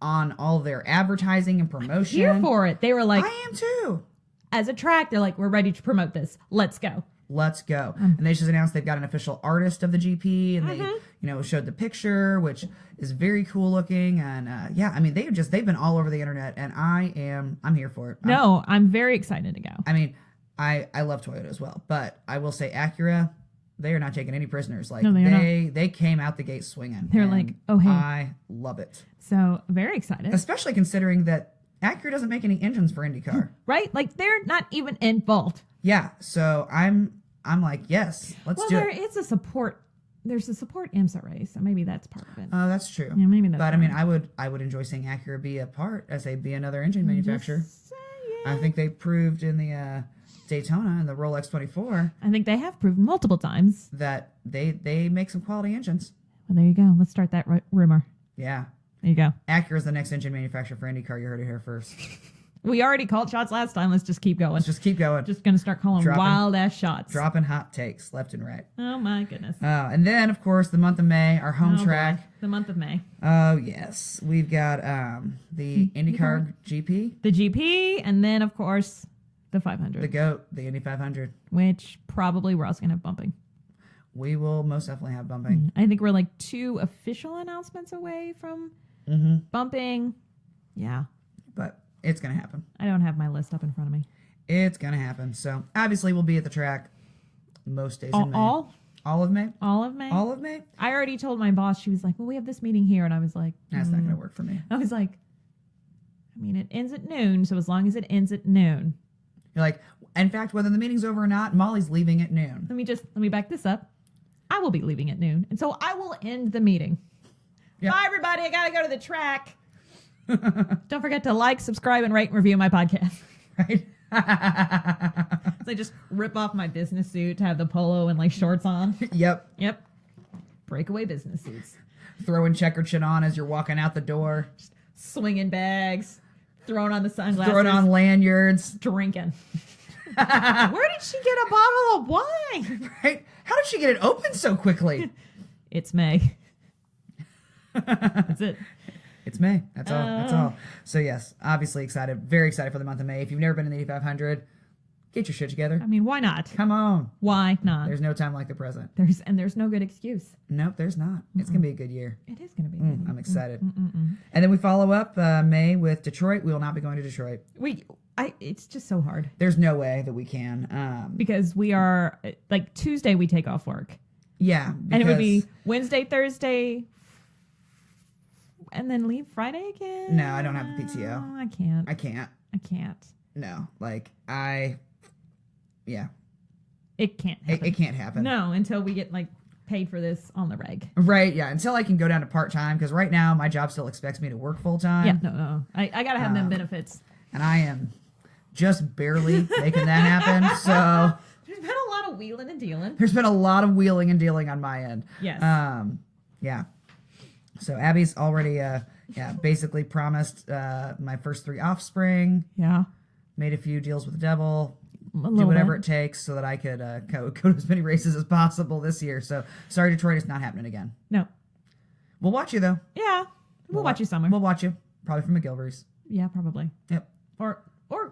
Speaker 2: On all their advertising and promotion.
Speaker 3: Here for it. They were like...
Speaker 2: I am too.
Speaker 3: As a track, they're like, we're ready to promote this. Let's go.
Speaker 2: Let's go. And they just announced they've got an official artist of the GP, and they, showed the picture, which is very cool looking. And I mean, they've been all over the internet, and I'm here for it.
Speaker 3: I'm very excited to go.
Speaker 2: I mean, I love Toyota as well, but I will say Acura, they are not taking any prisoners. Like they came out the gate swinging.
Speaker 3: They're like, oh hey,
Speaker 2: I love it.
Speaker 3: So very excited,
Speaker 2: especially considering that Acura doesn't make any engines for IndyCar.
Speaker 3: Right? Like they're not even involved. Yeah.
Speaker 2: So I'm like, yes, let's do it.
Speaker 3: Well, there is a support. There's a support IMSA race, so maybe that's part of it.
Speaker 2: Oh, that's true.
Speaker 3: Yeah, maybe that's.
Speaker 2: But I mean, I would enjoy seeing Acura be a part as they be another engine manufacturer. I think they proved in the Daytona and the Rolex 24.
Speaker 3: I think they have proven multiple times
Speaker 2: that they make some quality engines.
Speaker 3: Well, there you go. Let's start that rumor.
Speaker 2: Yeah.
Speaker 3: There you go.
Speaker 2: Acura is the next engine manufacturer for INDYCAR. You heard it here first.
Speaker 3: We already called shots last time. Let's just keep going.
Speaker 2: Let's just keep going.
Speaker 3: Just going to start calling wild ass shots.
Speaker 2: Dropping hot takes left and right.
Speaker 3: Oh my goodness.
Speaker 2: And then, of course, the month of May, our home track.
Speaker 3: Boy. The month of May.
Speaker 2: Oh, yes. We've got the INDYCAR GP.
Speaker 3: The GP, and then, of course, the 500.
Speaker 2: The GOAT, the Indy 500.
Speaker 3: Which probably we're also going to have bumping.
Speaker 2: We will most definitely have bumping.
Speaker 3: I think we're like 2 official announcements away from bumping. Yeah.
Speaker 2: But it's going to happen.
Speaker 3: I don't have my list up in front of me.
Speaker 2: It's going to happen. So, obviously, we'll be at the track most days in May.
Speaker 3: All
Speaker 2: of May?
Speaker 3: All of May?
Speaker 2: All of May?
Speaker 3: I already told my boss. She was like, well, we have this meeting here. And I was like,
Speaker 2: that's not going to work for me.
Speaker 3: I was like, I mean, it ends at noon. So as long as it ends at noon.
Speaker 2: You're like, in fact, whether the meeting's over or not, Molly's leaving at noon.
Speaker 3: Let me back this up. I will be leaving at noon. And so I will end the meeting. Yep. Bye, everybody. I got to go to the track. Don't forget to like, subscribe, and rate and review my podcast.
Speaker 2: Right?
Speaker 3: So I just rip off my business suit to have the polo and like shorts on.
Speaker 2: Yep.
Speaker 3: Breakaway business suits.
Speaker 2: Throwing checkered shit on as you're walking out the door.
Speaker 3: Just swinging bags. Throwing on the sunglasses.
Speaker 2: Throwing on lanyards.
Speaker 3: Drinking. Where did she get a bottle of wine?
Speaker 2: Right? How did she get it open so quickly?
Speaker 3: It's May. That's it.
Speaker 2: It's May. That's all. That's all. So yes, obviously excited. Very excited for the month of May. If you've never been in the 8500, get your shit together.
Speaker 3: I mean, why not?
Speaker 2: Come on.
Speaker 3: Why not?
Speaker 2: There's no time like the present.
Speaker 3: There's no good excuse.
Speaker 2: Nope, there's not. It's going to be a good year.
Speaker 3: It is going to be. A good year.
Speaker 2: I'm excited. And then we follow up May with Detroit. We will not be going to Detroit.
Speaker 3: It's just so hard.
Speaker 2: There's no way that we can.
Speaker 3: Because we are, like, Tuesday we take off work.
Speaker 2: Yeah.
Speaker 3: And it would be Wednesday, Thursday, and then leave Friday again?
Speaker 2: No, I don't have the PTO.
Speaker 3: I can't.
Speaker 2: I can't. No. Yeah.
Speaker 3: It can't happen.
Speaker 2: It can't happen.
Speaker 3: No, until we get, like, paid for this on the reg.
Speaker 2: Right, yeah. Until I can go down to part-time, because right now my job still expects me to work full-time.
Speaker 3: Yeah, no. I got to have them benefits.
Speaker 2: And I am just barely making that happen, so...
Speaker 3: There's been a lot of wheeling and dealing.
Speaker 2: There's been a lot of wheeling and dealing on my end.
Speaker 3: Yes.
Speaker 2: Yeah. So Abby's already, basically promised my first 3 offspring.
Speaker 3: Yeah.
Speaker 2: Made a few deals with the devil. Do whatever it takes so that I could go to as many races as possible this year. So sorry, Detroit, it's not happening again.
Speaker 3: No.
Speaker 2: We'll watch you though.
Speaker 3: Yeah. We'll watch you somewhere.
Speaker 2: We'll watch you. Probably from McGilvery's.
Speaker 3: Yeah, probably.
Speaker 2: Yep.
Speaker 3: Or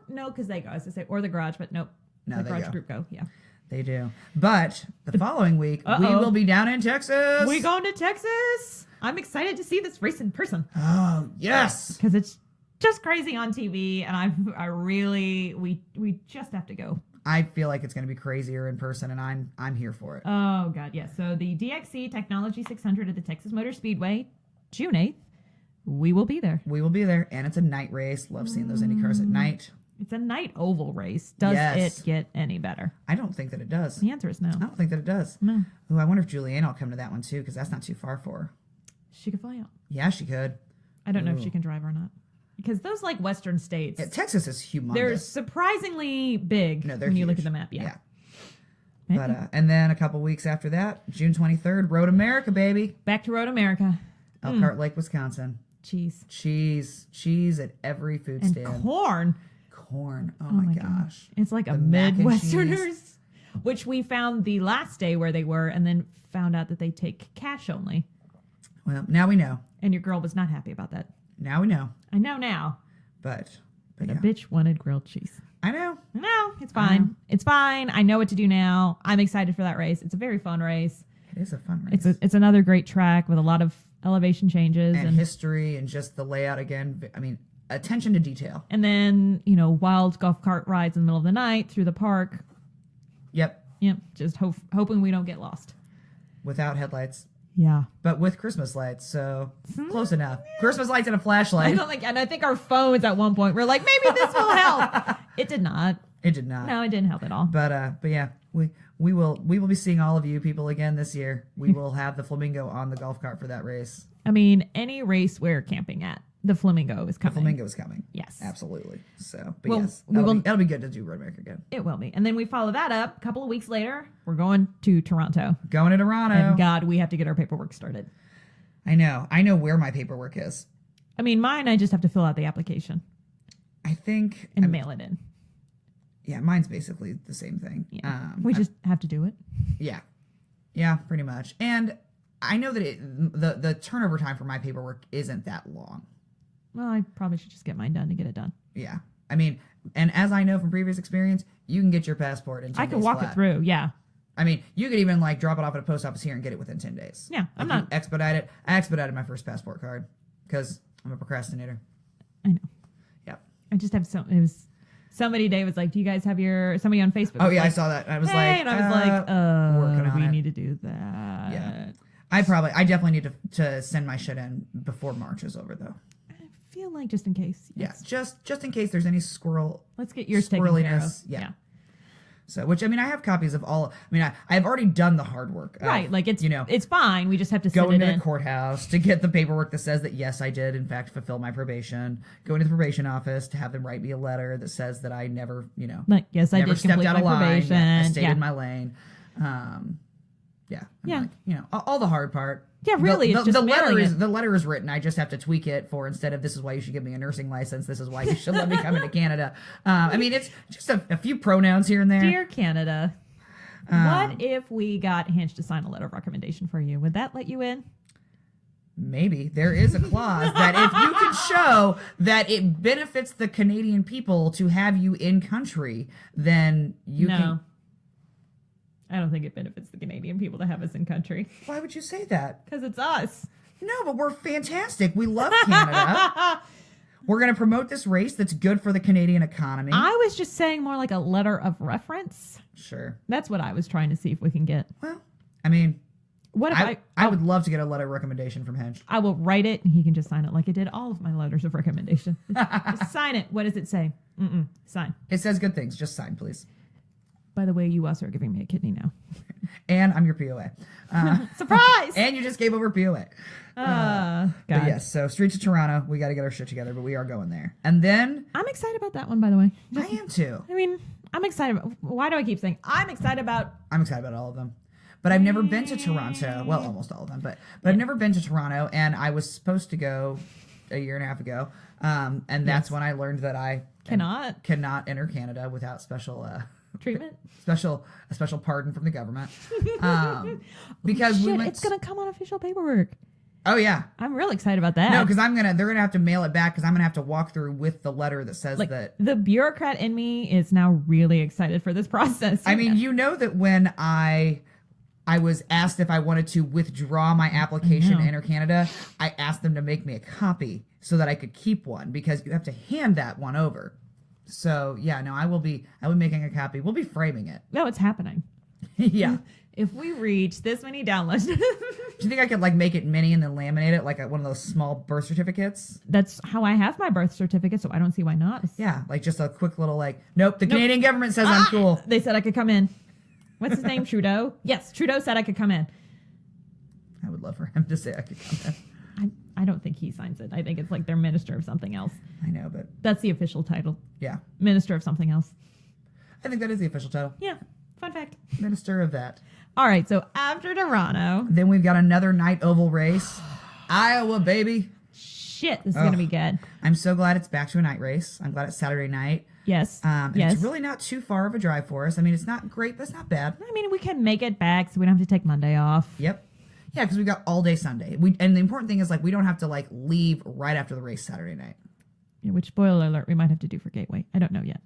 Speaker 3: no, because they go, as I say, or the garage, but nope.
Speaker 2: No,
Speaker 3: the
Speaker 2: they
Speaker 3: garage
Speaker 2: go.
Speaker 3: group go, yeah.
Speaker 2: They do. But the following week, we will be down in Texas.
Speaker 3: We going to Texas. I'm excited to see this race in person.
Speaker 2: Oh, yes.
Speaker 3: Because it's just crazy on TV, and we just have to go.
Speaker 2: I feel like it's going to be crazier in person, and I'm here for it.
Speaker 3: Oh, God, yes. So the DXC Technology 600 at the Texas Motor Speedway, June 8th, we will be there.
Speaker 2: We will be there, and it's a night race. Love seeing those Indy cars at night.
Speaker 3: It's a night oval race. Does it get any better?
Speaker 2: I don't think that it does.
Speaker 3: The answer is no.
Speaker 2: I don't think that it does.
Speaker 3: No.
Speaker 2: Ooh, I wonder if Julianne will come to that one, too, because that's not too far for her.
Speaker 3: She could fly out.
Speaker 2: Yeah, she could.
Speaker 3: I don't know if she can drive or not. Because those, like, western states...
Speaker 2: Yeah, Texas is humongous.
Speaker 3: They're surprisingly big when you look at the map. Yeah.
Speaker 2: But and then a couple weeks after that, June 23rd, Road America, baby.
Speaker 3: Back to Road America.
Speaker 2: Elkhart Lake, Wisconsin. Cheese at every food stand.
Speaker 3: And corn.
Speaker 2: Oh my gosh.
Speaker 3: It's like a Midwesterners, which we found the last day where they were, and then found out that they take cash only.
Speaker 2: Well, now we know.
Speaker 3: And your girl was not happy about that.
Speaker 2: Now we know.
Speaker 3: I know now.
Speaker 2: But
Speaker 3: a bitch wanted grilled cheese.
Speaker 2: I know.
Speaker 3: It's fine. It's fine. I know what to do now. I'm excited for that race. It's a very fun race.
Speaker 2: It is a fun race.
Speaker 3: It's another great track with a lot of elevation changes.
Speaker 2: And history and just the layout again. I mean, attention to detail.
Speaker 3: And then, wild golf cart rides in the middle of the night through the park.
Speaker 2: Yep.
Speaker 3: Just hoping we don't get lost.
Speaker 2: Without headlights.
Speaker 3: Yeah.
Speaker 2: But with Christmas lights, so close enough. Christmas lights and a flashlight.
Speaker 3: And I think our phones at one point were like, maybe this will help. It did not.
Speaker 2: It did not.
Speaker 3: No, it didn't help at all.
Speaker 2: But yeah, we will be seeing all of you people again this year. We will have the Flamingo on the golf cart for that race.
Speaker 3: I mean, any race we're camping at The flamingo is coming.
Speaker 2: The flamingo is coming.
Speaker 3: Yes.
Speaker 2: Absolutely. So, but
Speaker 3: Well,
Speaker 2: yes, that'll be good to do Road America again.
Speaker 3: It will be. And then we follow that up. A couple of weeks later, we're going to Toronto.
Speaker 2: Going to Toronto.
Speaker 3: And God, we have to get our paperwork started.
Speaker 2: I know where my paperwork is.
Speaker 3: I mean, mine, I just have to fill out the application.
Speaker 2: I think.
Speaker 3: And mail it in.
Speaker 2: Yeah, mine's basically the same thing.
Speaker 3: Yeah. We just have to do it.
Speaker 2: Yeah. Yeah, pretty much. And I know that the turnover time for my paperwork isn't that long.
Speaker 3: Well, I probably should just get mine done to get it done.
Speaker 2: Yeah. I mean, and as I know from previous experience, you can get your passport in 10 days.
Speaker 3: I can walk it through, yeah.
Speaker 2: I mean, you could even like drop it off at a post office here and get it within 10 days.
Speaker 3: Yeah, I'm not.
Speaker 2: Expedite it. I expedited my first passport card because I'm a procrastinator.
Speaker 3: I know.
Speaker 2: Yep.
Speaker 3: I just have somebody today was like, do you guys have somebody on Facebook?
Speaker 2: Oh, yeah,
Speaker 3: like,
Speaker 2: I saw that. I was
Speaker 3: hey,
Speaker 2: like,
Speaker 3: and I was like,
Speaker 2: working on
Speaker 3: we
Speaker 2: it.
Speaker 3: need to do that.
Speaker 2: Yeah. I definitely need to send my shit in before March is over, though.
Speaker 3: I feel like just in case.
Speaker 2: Yes. Yeah, just in case there's any
Speaker 3: Let's get yours taken care of.
Speaker 2: Yeah. So, which, I mean, I have copies of all. I mean, I've already done the hard work.
Speaker 3: Right. Like, it's fine. We just have to
Speaker 2: go into
Speaker 3: in.
Speaker 2: the courthouse to get the paperwork that says that, yes, I did, in fact, fulfill my probation. Go into the probation office to have them write me a letter that says that I never,
Speaker 3: like, yes, I did complete my probation.
Speaker 2: Yeah, I stayed in my lane. Yeah.
Speaker 3: Yeah.
Speaker 2: Like, all the hard part.
Speaker 3: Yeah, really. It's just
Speaker 2: the letter is written. I just have to tweak it for instead of this is why you should give me a nursing license. This is why you should let me come into Canada. I mean, it's just a few pronouns here and there.
Speaker 3: Dear Canada, what if we got Hinch to sign a letter of recommendation for you? Would that let you in?
Speaker 2: Maybe there is a clause that if you can show that it benefits the Canadian people to have you in country, then you can.
Speaker 3: I don't think it benefits the Canadian people to have us in country.
Speaker 2: Why would you say that?
Speaker 3: Because it's us.
Speaker 2: No, but we're fantastic. We love Canada. We're going to promote this race that's good for the Canadian economy.
Speaker 3: I was just saying more like a letter of reference.
Speaker 2: Sure.
Speaker 3: That's what I was trying to see if we can get.
Speaker 2: Well, I mean,
Speaker 3: what if
Speaker 2: I would love to get a letter of recommendation from Hinch.
Speaker 3: I will write it and he can just sign it like I did all of my letters of recommendation. Just sign it. What does it say? Sign.
Speaker 2: It says good things. Just sign, please.
Speaker 3: By the way, you also are giving me a kidney now.
Speaker 2: And I'm your POA.
Speaker 3: Surprise!
Speaker 2: And you just gave over POA.
Speaker 3: God.
Speaker 2: But yes, so Streets of Toronto, we got to get our shit together, but we are going there. And then...
Speaker 3: I'm excited about that one, by the way.
Speaker 2: I am too.
Speaker 3: I mean, I'm excited. Why do I keep saying I'm excited about...
Speaker 2: I'm excited about all of them. But I've never been to Toronto. Well, almost all of them. But I've never been to Toronto, and I was supposed to go a year and a half ago. And that's when I learned that I... Cannot enter Canada without special...
Speaker 3: treatment,
Speaker 2: a special pardon from the government, because
Speaker 3: it's gonna come on official paperwork.
Speaker 2: Oh yeah,
Speaker 3: I'm real excited about that.
Speaker 2: No, because they're gonna have to mail it back because I'm gonna have to walk through with the letter that says that.
Speaker 3: The bureaucrat in me is now really excited for this process.
Speaker 2: I mean, you know that when I was asked if I wanted to withdraw my application to enter Canada, I asked them to make me a copy so that I could keep one because you have to hand that one over. So yeah, no, I will be making a copy. We'll be framing it.
Speaker 3: No, it's happening.
Speaker 2: Yeah.
Speaker 3: If we reach this many downloads.
Speaker 2: Do you think I could like make it mini and then laminate it like one of those small birth certificates?
Speaker 3: That's how I have my birth certificate, so I don't see why not.
Speaker 2: Yeah, like just a quick little nope, Canadian government says I'm cool.
Speaker 3: They said I could come in. What's his name? Trudeau? Yes, Trudeau said I could come in.
Speaker 2: I would love for him to say I could come in.
Speaker 3: I don't think he signs it. I think it's like they're minister of something else.
Speaker 2: I know, but...
Speaker 3: That's the official title.
Speaker 2: Yeah.
Speaker 3: Minister of something else.
Speaker 2: I think that is the official title.
Speaker 3: Yeah. Fun fact.
Speaker 2: Minister of that.
Speaker 3: All right, so after Toronto...
Speaker 2: Then we've got another night oval race. Iowa, baby.
Speaker 3: Shit, this is going to be good.
Speaker 2: I'm so glad it's back to a night race. I'm glad it's Saturday night.
Speaker 3: Yes.
Speaker 2: It's really not too far of a drive for us. I mean, it's not great, but it's not bad.
Speaker 3: I mean, we can make it back so we don't have to take Monday off.
Speaker 2: Yep. Yeah, because we got all day Sunday. And the important thing is we don't have to leave right after the race Saturday night.
Speaker 3: Yeah, which spoiler alert we might have to do for Gateway. I don't know yet.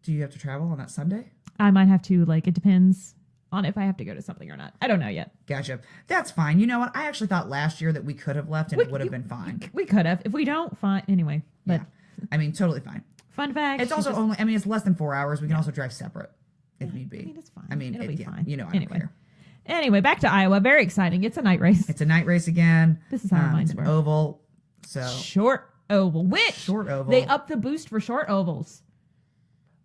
Speaker 2: Do you have to travel on that Sunday?
Speaker 3: I might have to. It depends on if I have to go to something or not. I don't know yet.
Speaker 2: Gotcha. That's fine. You know what? I actually thought last year that we could have left and it would have been fine.
Speaker 3: We could have. If we don't, fine. Anyway. But
Speaker 2: yeah. I mean, totally fine.
Speaker 3: Fun fact.
Speaker 2: It's also it's less than 4 hours. We can also drive separate. If need be.
Speaker 3: I mean, it's fine.
Speaker 2: I mean,
Speaker 3: it'll be fine.
Speaker 2: You know, I don't care.
Speaker 3: Anyway, back to Iowa. Very exciting. It's a night race.
Speaker 2: It's a night race again.
Speaker 3: This is how our minds
Speaker 2: it's
Speaker 3: work.
Speaker 2: An oval. So
Speaker 3: short oval. Which
Speaker 2: short oval.
Speaker 3: They upped the boost for short ovals.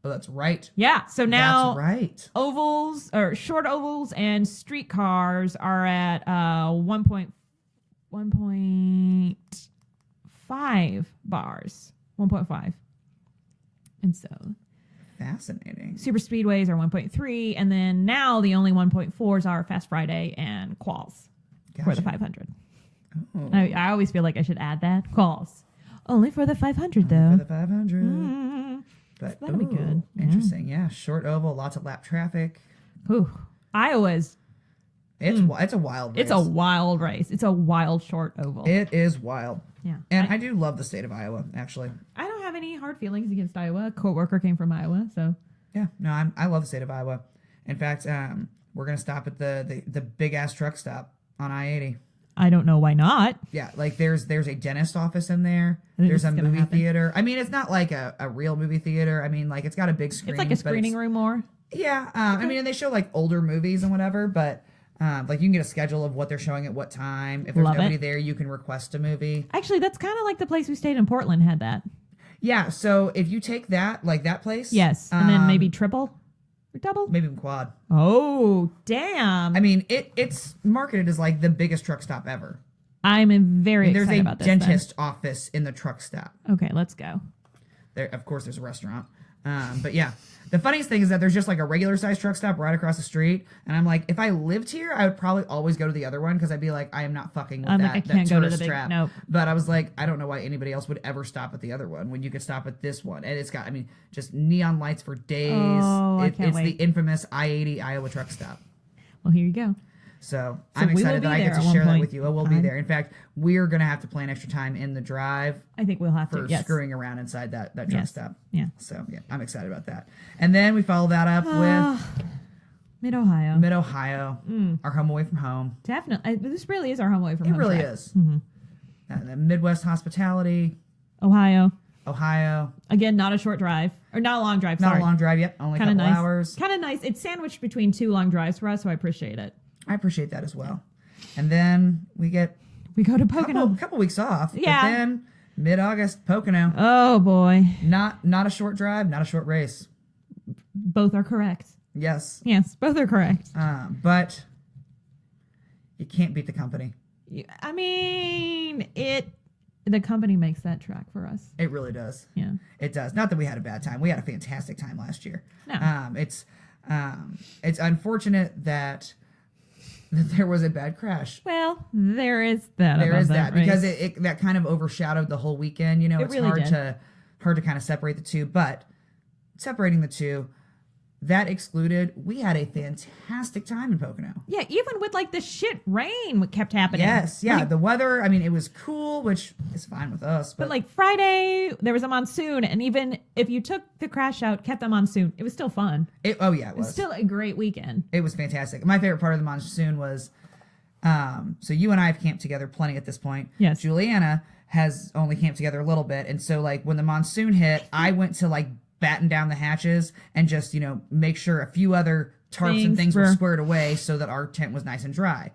Speaker 2: Oh, that's right.
Speaker 3: Yeah. So now
Speaker 2: That's right.
Speaker 3: ovals or short ovals and streetcars are at 1.5 bars. 1.5. And so
Speaker 2: Fascinating.
Speaker 3: super speedways are 1.3, and then now the only 1.4s are Fast Friday and quals for the 500.
Speaker 2: Oh.
Speaker 3: I always feel like I should add that. Quals. Only for the 500 though.
Speaker 2: For the 500. But
Speaker 3: that'll be good.
Speaker 2: Interesting. Yeah. Short oval, lots of lap traffic.
Speaker 3: Ooh. Iowa's
Speaker 2: It's a wild race.
Speaker 3: It's a wild race. It's a wild short oval.
Speaker 2: It is wild.
Speaker 3: Yeah.
Speaker 2: And I do love the state of Iowa, actually.
Speaker 3: I don't have any hard feelings against Iowa. A coworker came from Iowa, so.
Speaker 2: Yeah. No, I love the state of Iowa. In fact, we're going to stop at the big ass truck stop on I-80.
Speaker 3: I don't know why not.
Speaker 2: Yeah, like there's a dentist office in there. There's a movie theater. I mean, it's not like a real movie theater. I mean, like it's got a big screen.
Speaker 3: It's like a screening room more.
Speaker 2: Yeah. I mean, and they show like older movies and whatever, but like you can get a schedule of what they're showing at what time. If there's nobody there, you can request a movie.
Speaker 3: Actually, that's kind of like the place we stayed in Portland had that.
Speaker 2: Yeah, so if you take that, like that place.
Speaker 3: Yes, and then maybe triple or double?
Speaker 2: Maybe even quad.
Speaker 3: Oh, damn.
Speaker 2: I mean, it's marketed as like the biggest truck stop ever.
Speaker 3: I'm very excited about this.
Speaker 2: There's a dentist office in the truck stop.
Speaker 3: Okay, let's go.
Speaker 2: There, of course, there's a restaurant. But yeah, the funniest thing is that there's just like a regular sized truck stop right across the street. And I'm like, if I lived here, I would probably always go to the other one because I'd be like, I am not fucking with
Speaker 3: I'm
Speaker 2: that,
Speaker 3: like, I can't
Speaker 2: that
Speaker 3: go to
Speaker 2: tourist
Speaker 3: the big,
Speaker 2: trap.
Speaker 3: nope.
Speaker 2: But I was like, I don't know why anybody else would ever stop at the other one when you could stop at this one. And it's got, I mean, just neon lights for days.
Speaker 3: Oh, I can't
Speaker 2: it's
Speaker 3: wait.
Speaker 2: the infamous I-80 Iowa truck stop.
Speaker 3: Well, here you go.
Speaker 2: So I'm
Speaker 3: we will
Speaker 2: excited
Speaker 3: be
Speaker 2: that I get
Speaker 3: there
Speaker 2: to
Speaker 3: at
Speaker 2: share
Speaker 3: one
Speaker 2: that
Speaker 3: point.
Speaker 2: with you. Oh, we'll be there. In fact, we're going to have to plan extra time in the drive
Speaker 3: I think we'll have
Speaker 2: for
Speaker 3: to. Yes.
Speaker 2: screwing around inside that truck
Speaker 3: Yes.
Speaker 2: stop.
Speaker 3: Yeah.
Speaker 2: So yeah, I'm excited about that. And then we follow that up with
Speaker 3: Mid-Ohio.
Speaker 2: Mid-Ohio, our home away from home.
Speaker 3: Definitely. This really is our home away from
Speaker 2: It
Speaker 3: home.
Speaker 2: really
Speaker 3: track.
Speaker 2: is. And then Midwest hospitality,
Speaker 3: Ohio.
Speaker 2: Ohio.
Speaker 3: Again, not a short drive. Or not a long drive,
Speaker 2: Not
Speaker 3: sorry.
Speaker 2: a long drive yet, only a
Speaker 3: Kind of
Speaker 2: couple
Speaker 3: nice.
Speaker 2: hours.
Speaker 3: Kind of nice. It's sandwiched between two long drives for us, so I appreciate it.
Speaker 2: I appreciate that as well. And then we get
Speaker 3: We go to
Speaker 2: a
Speaker 3: Pocono.
Speaker 2: couple weeks off.
Speaker 3: Yeah.
Speaker 2: But then mid-August, Pocono.
Speaker 3: Oh, boy.
Speaker 2: Not a short drive, not a short race.
Speaker 3: Both are correct.
Speaker 2: Yes.
Speaker 3: Yes, both are correct.
Speaker 2: But you can't beat the company.
Speaker 3: I mean, the company makes that track for us.
Speaker 2: It really does.
Speaker 3: Yeah.
Speaker 2: It does. Not that we had a bad time. We had a fantastic time last year.
Speaker 3: No.
Speaker 2: It's unfortunate that there was a bad crash.
Speaker 3: Well, there is that.
Speaker 2: There
Speaker 3: about
Speaker 2: is that
Speaker 3: race.
Speaker 2: because it that kind of overshadowed the whole weekend. You know, it's
Speaker 3: really
Speaker 2: hard
Speaker 3: did.
Speaker 2: to kind of separate the two, but separating the two, that excluded, we had a fantastic time in Pocono.
Speaker 3: Yeah, even with like the shit rain what kept happening.
Speaker 2: Yes, yeah,
Speaker 3: Like,
Speaker 2: the weather, I mean, it was cool, which is fine with us.
Speaker 3: but like Friday, there was a monsoon, and even if you took the crash out, kept the monsoon, it was still fun.
Speaker 2: it
Speaker 3: It was
Speaker 2: was.
Speaker 3: still a great weekend.
Speaker 2: It was fantastic. My favorite part of the monsoon was, so you and I have camped together plenty at this point.
Speaker 3: Yes.
Speaker 2: Juliana has only camped together a little bit. And so like when the monsoon hit, I went to like batten down the hatches and just, make sure a few other tarps and things were squared away so that our tent was nice and dry.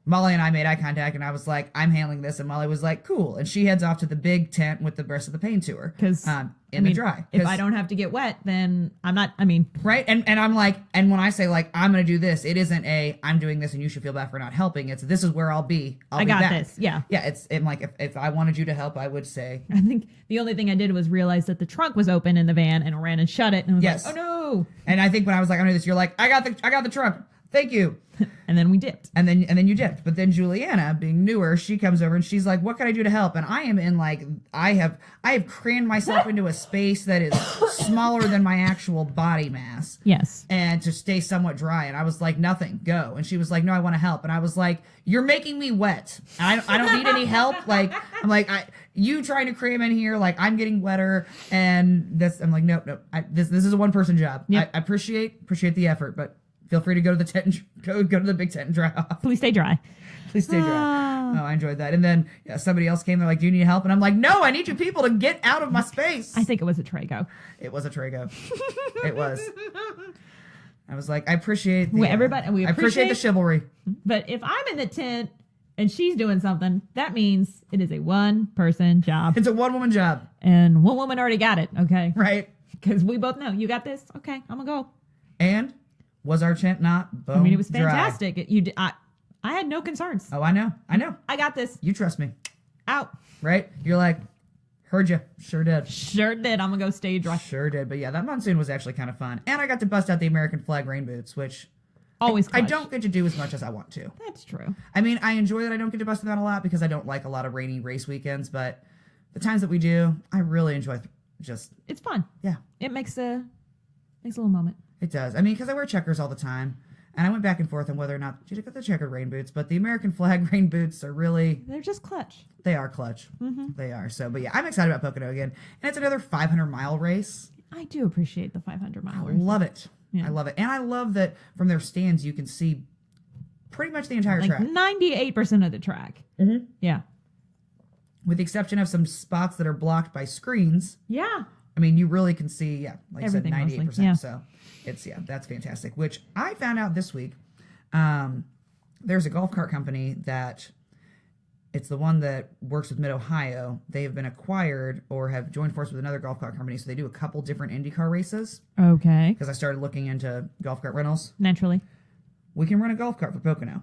Speaker 2: Molly and I made eye contact and I was like, I'm handling this. And Molly was like, cool. And she heads off to the big tent with the rest of the paint to her.
Speaker 3: Because
Speaker 2: the dry.
Speaker 3: If I don't have to get wet, then I'm not,
Speaker 2: Right. And I'm like, and when I say like, I'm going to do this, it isn't I'm doing this and you should feel bad for not helping. It's this is where I'll be. I
Speaker 3: got
Speaker 2: back.
Speaker 3: this. Yeah.
Speaker 2: Yeah. I'm like, if I wanted you to help, I would say.
Speaker 3: I think the only thing I did was realize that the trunk was open in the van and ran and shut it. And I was
Speaker 2: Yes.
Speaker 3: like, oh no.
Speaker 2: And I think when I was like, I'm going to do this, you're like, I got the trunk. Thank you.
Speaker 3: And then we dipped.
Speaker 2: And then you dipped. But then Juliana, being newer, she comes over and she's like, what can I do to help? And I am in like, I have crammed myself into a space that is smaller than my actual body mass.
Speaker 3: Yes.
Speaker 2: And to stay somewhat dry. And I was like, nothing, go. And she was like, no, I want to help. And I was like, you're making me wet. I don't need any help. Like, I'm like, you trying to cram in here, like I'm getting wetter. And I'm like, nope. This is a one person job.
Speaker 3: Yep.
Speaker 2: I appreciate the effort, but feel free to go to the tent and go to the big tent and dry off.
Speaker 3: Please stay dry.
Speaker 2: Please stay dry. Oh, I enjoyed that. And then somebody else came. They're like, do you need help? And I'm like, no, I need you people to get out of my space.
Speaker 3: I think it was a Trago.
Speaker 2: It was a Trago. It was. I was like, I appreciate the,
Speaker 3: we
Speaker 2: I appreciate the chivalry.
Speaker 3: But if I'm in the tent and she's doing something, that means it is a one person job.
Speaker 2: It's a one woman job.
Speaker 3: And one woman already got it. Okay.
Speaker 2: Right.
Speaker 3: Because we both know you got this. Okay, I'm gonna go.
Speaker 2: And was our tent not bone
Speaker 3: I mean, it was
Speaker 2: dry?
Speaker 3: fantastic. I had no concerns.
Speaker 2: Oh, I know.
Speaker 3: I got this.
Speaker 2: You trust me,
Speaker 3: Out.
Speaker 2: right? You're like, heard you. Sure did.
Speaker 3: Sure did. I'm gonna go stay dry.
Speaker 2: Sure did. But yeah, that monsoon was actually kind of fun. And I got to bust out the American flag rain boots, which
Speaker 3: Always
Speaker 2: I
Speaker 3: clutch.
Speaker 2: don't get to do as much as I want to.
Speaker 3: That's true.
Speaker 2: I mean, I enjoy that I don't get to bust them out a lot because I don't like a lot of rainy race weekends. But the times that we do, I really enjoy just,
Speaker 3: It's fun.
Speaker 2: yeah,
Speaker 3: It makes a little moment.
Speaker 2: it does. I mean, because I wear checkers all the time. And I went back and forth on whether or not to get the checkered rain boots. But the American flag rain boots are really,
Speaker 3: They're just clutch.
Speaker 2: they are clutch. They are. So, but yeah, I'm excited about Pocono again. And it's another 500-mile race.
Speaker 3: I do appreciate the 500-mile
Speaker 2: I
Speaker 3: race.
Speaker 2: love it.
Speaker 3: Yeah.
Speaker 2: I love it. And I love that from their stands, you can see pretty much the entire
Speaker 3: Like
Speaker 2: track.
Speaker 3: 98% of the track.
Speaker 2: Mhm.
Speaker 3: Yeah.
Speaker 2: With the exception of some spots that are blocked by screens.
Speaker 3: Yeah.
Speaker 2: I mean, you really can see, yeah, like
Speaker 3: Everything
Speaker 2: I said, 98%.
Speaker 3: mostly, yeah.
Speaker 2: So it's, yeah, that's fantastic. Which I found out this week. There's a golf cart company that it's the one that works with Mid-Ohio. They have been acquired or have joined forces with another golf cart company. So they do a couple different INDYCAR races
Speaker 3: Okay.
Speaker 2: because I started looking into golf cart rentals.
Speaker 3: Naturally.
Speaker 2: We can run a golf cart for Pocono.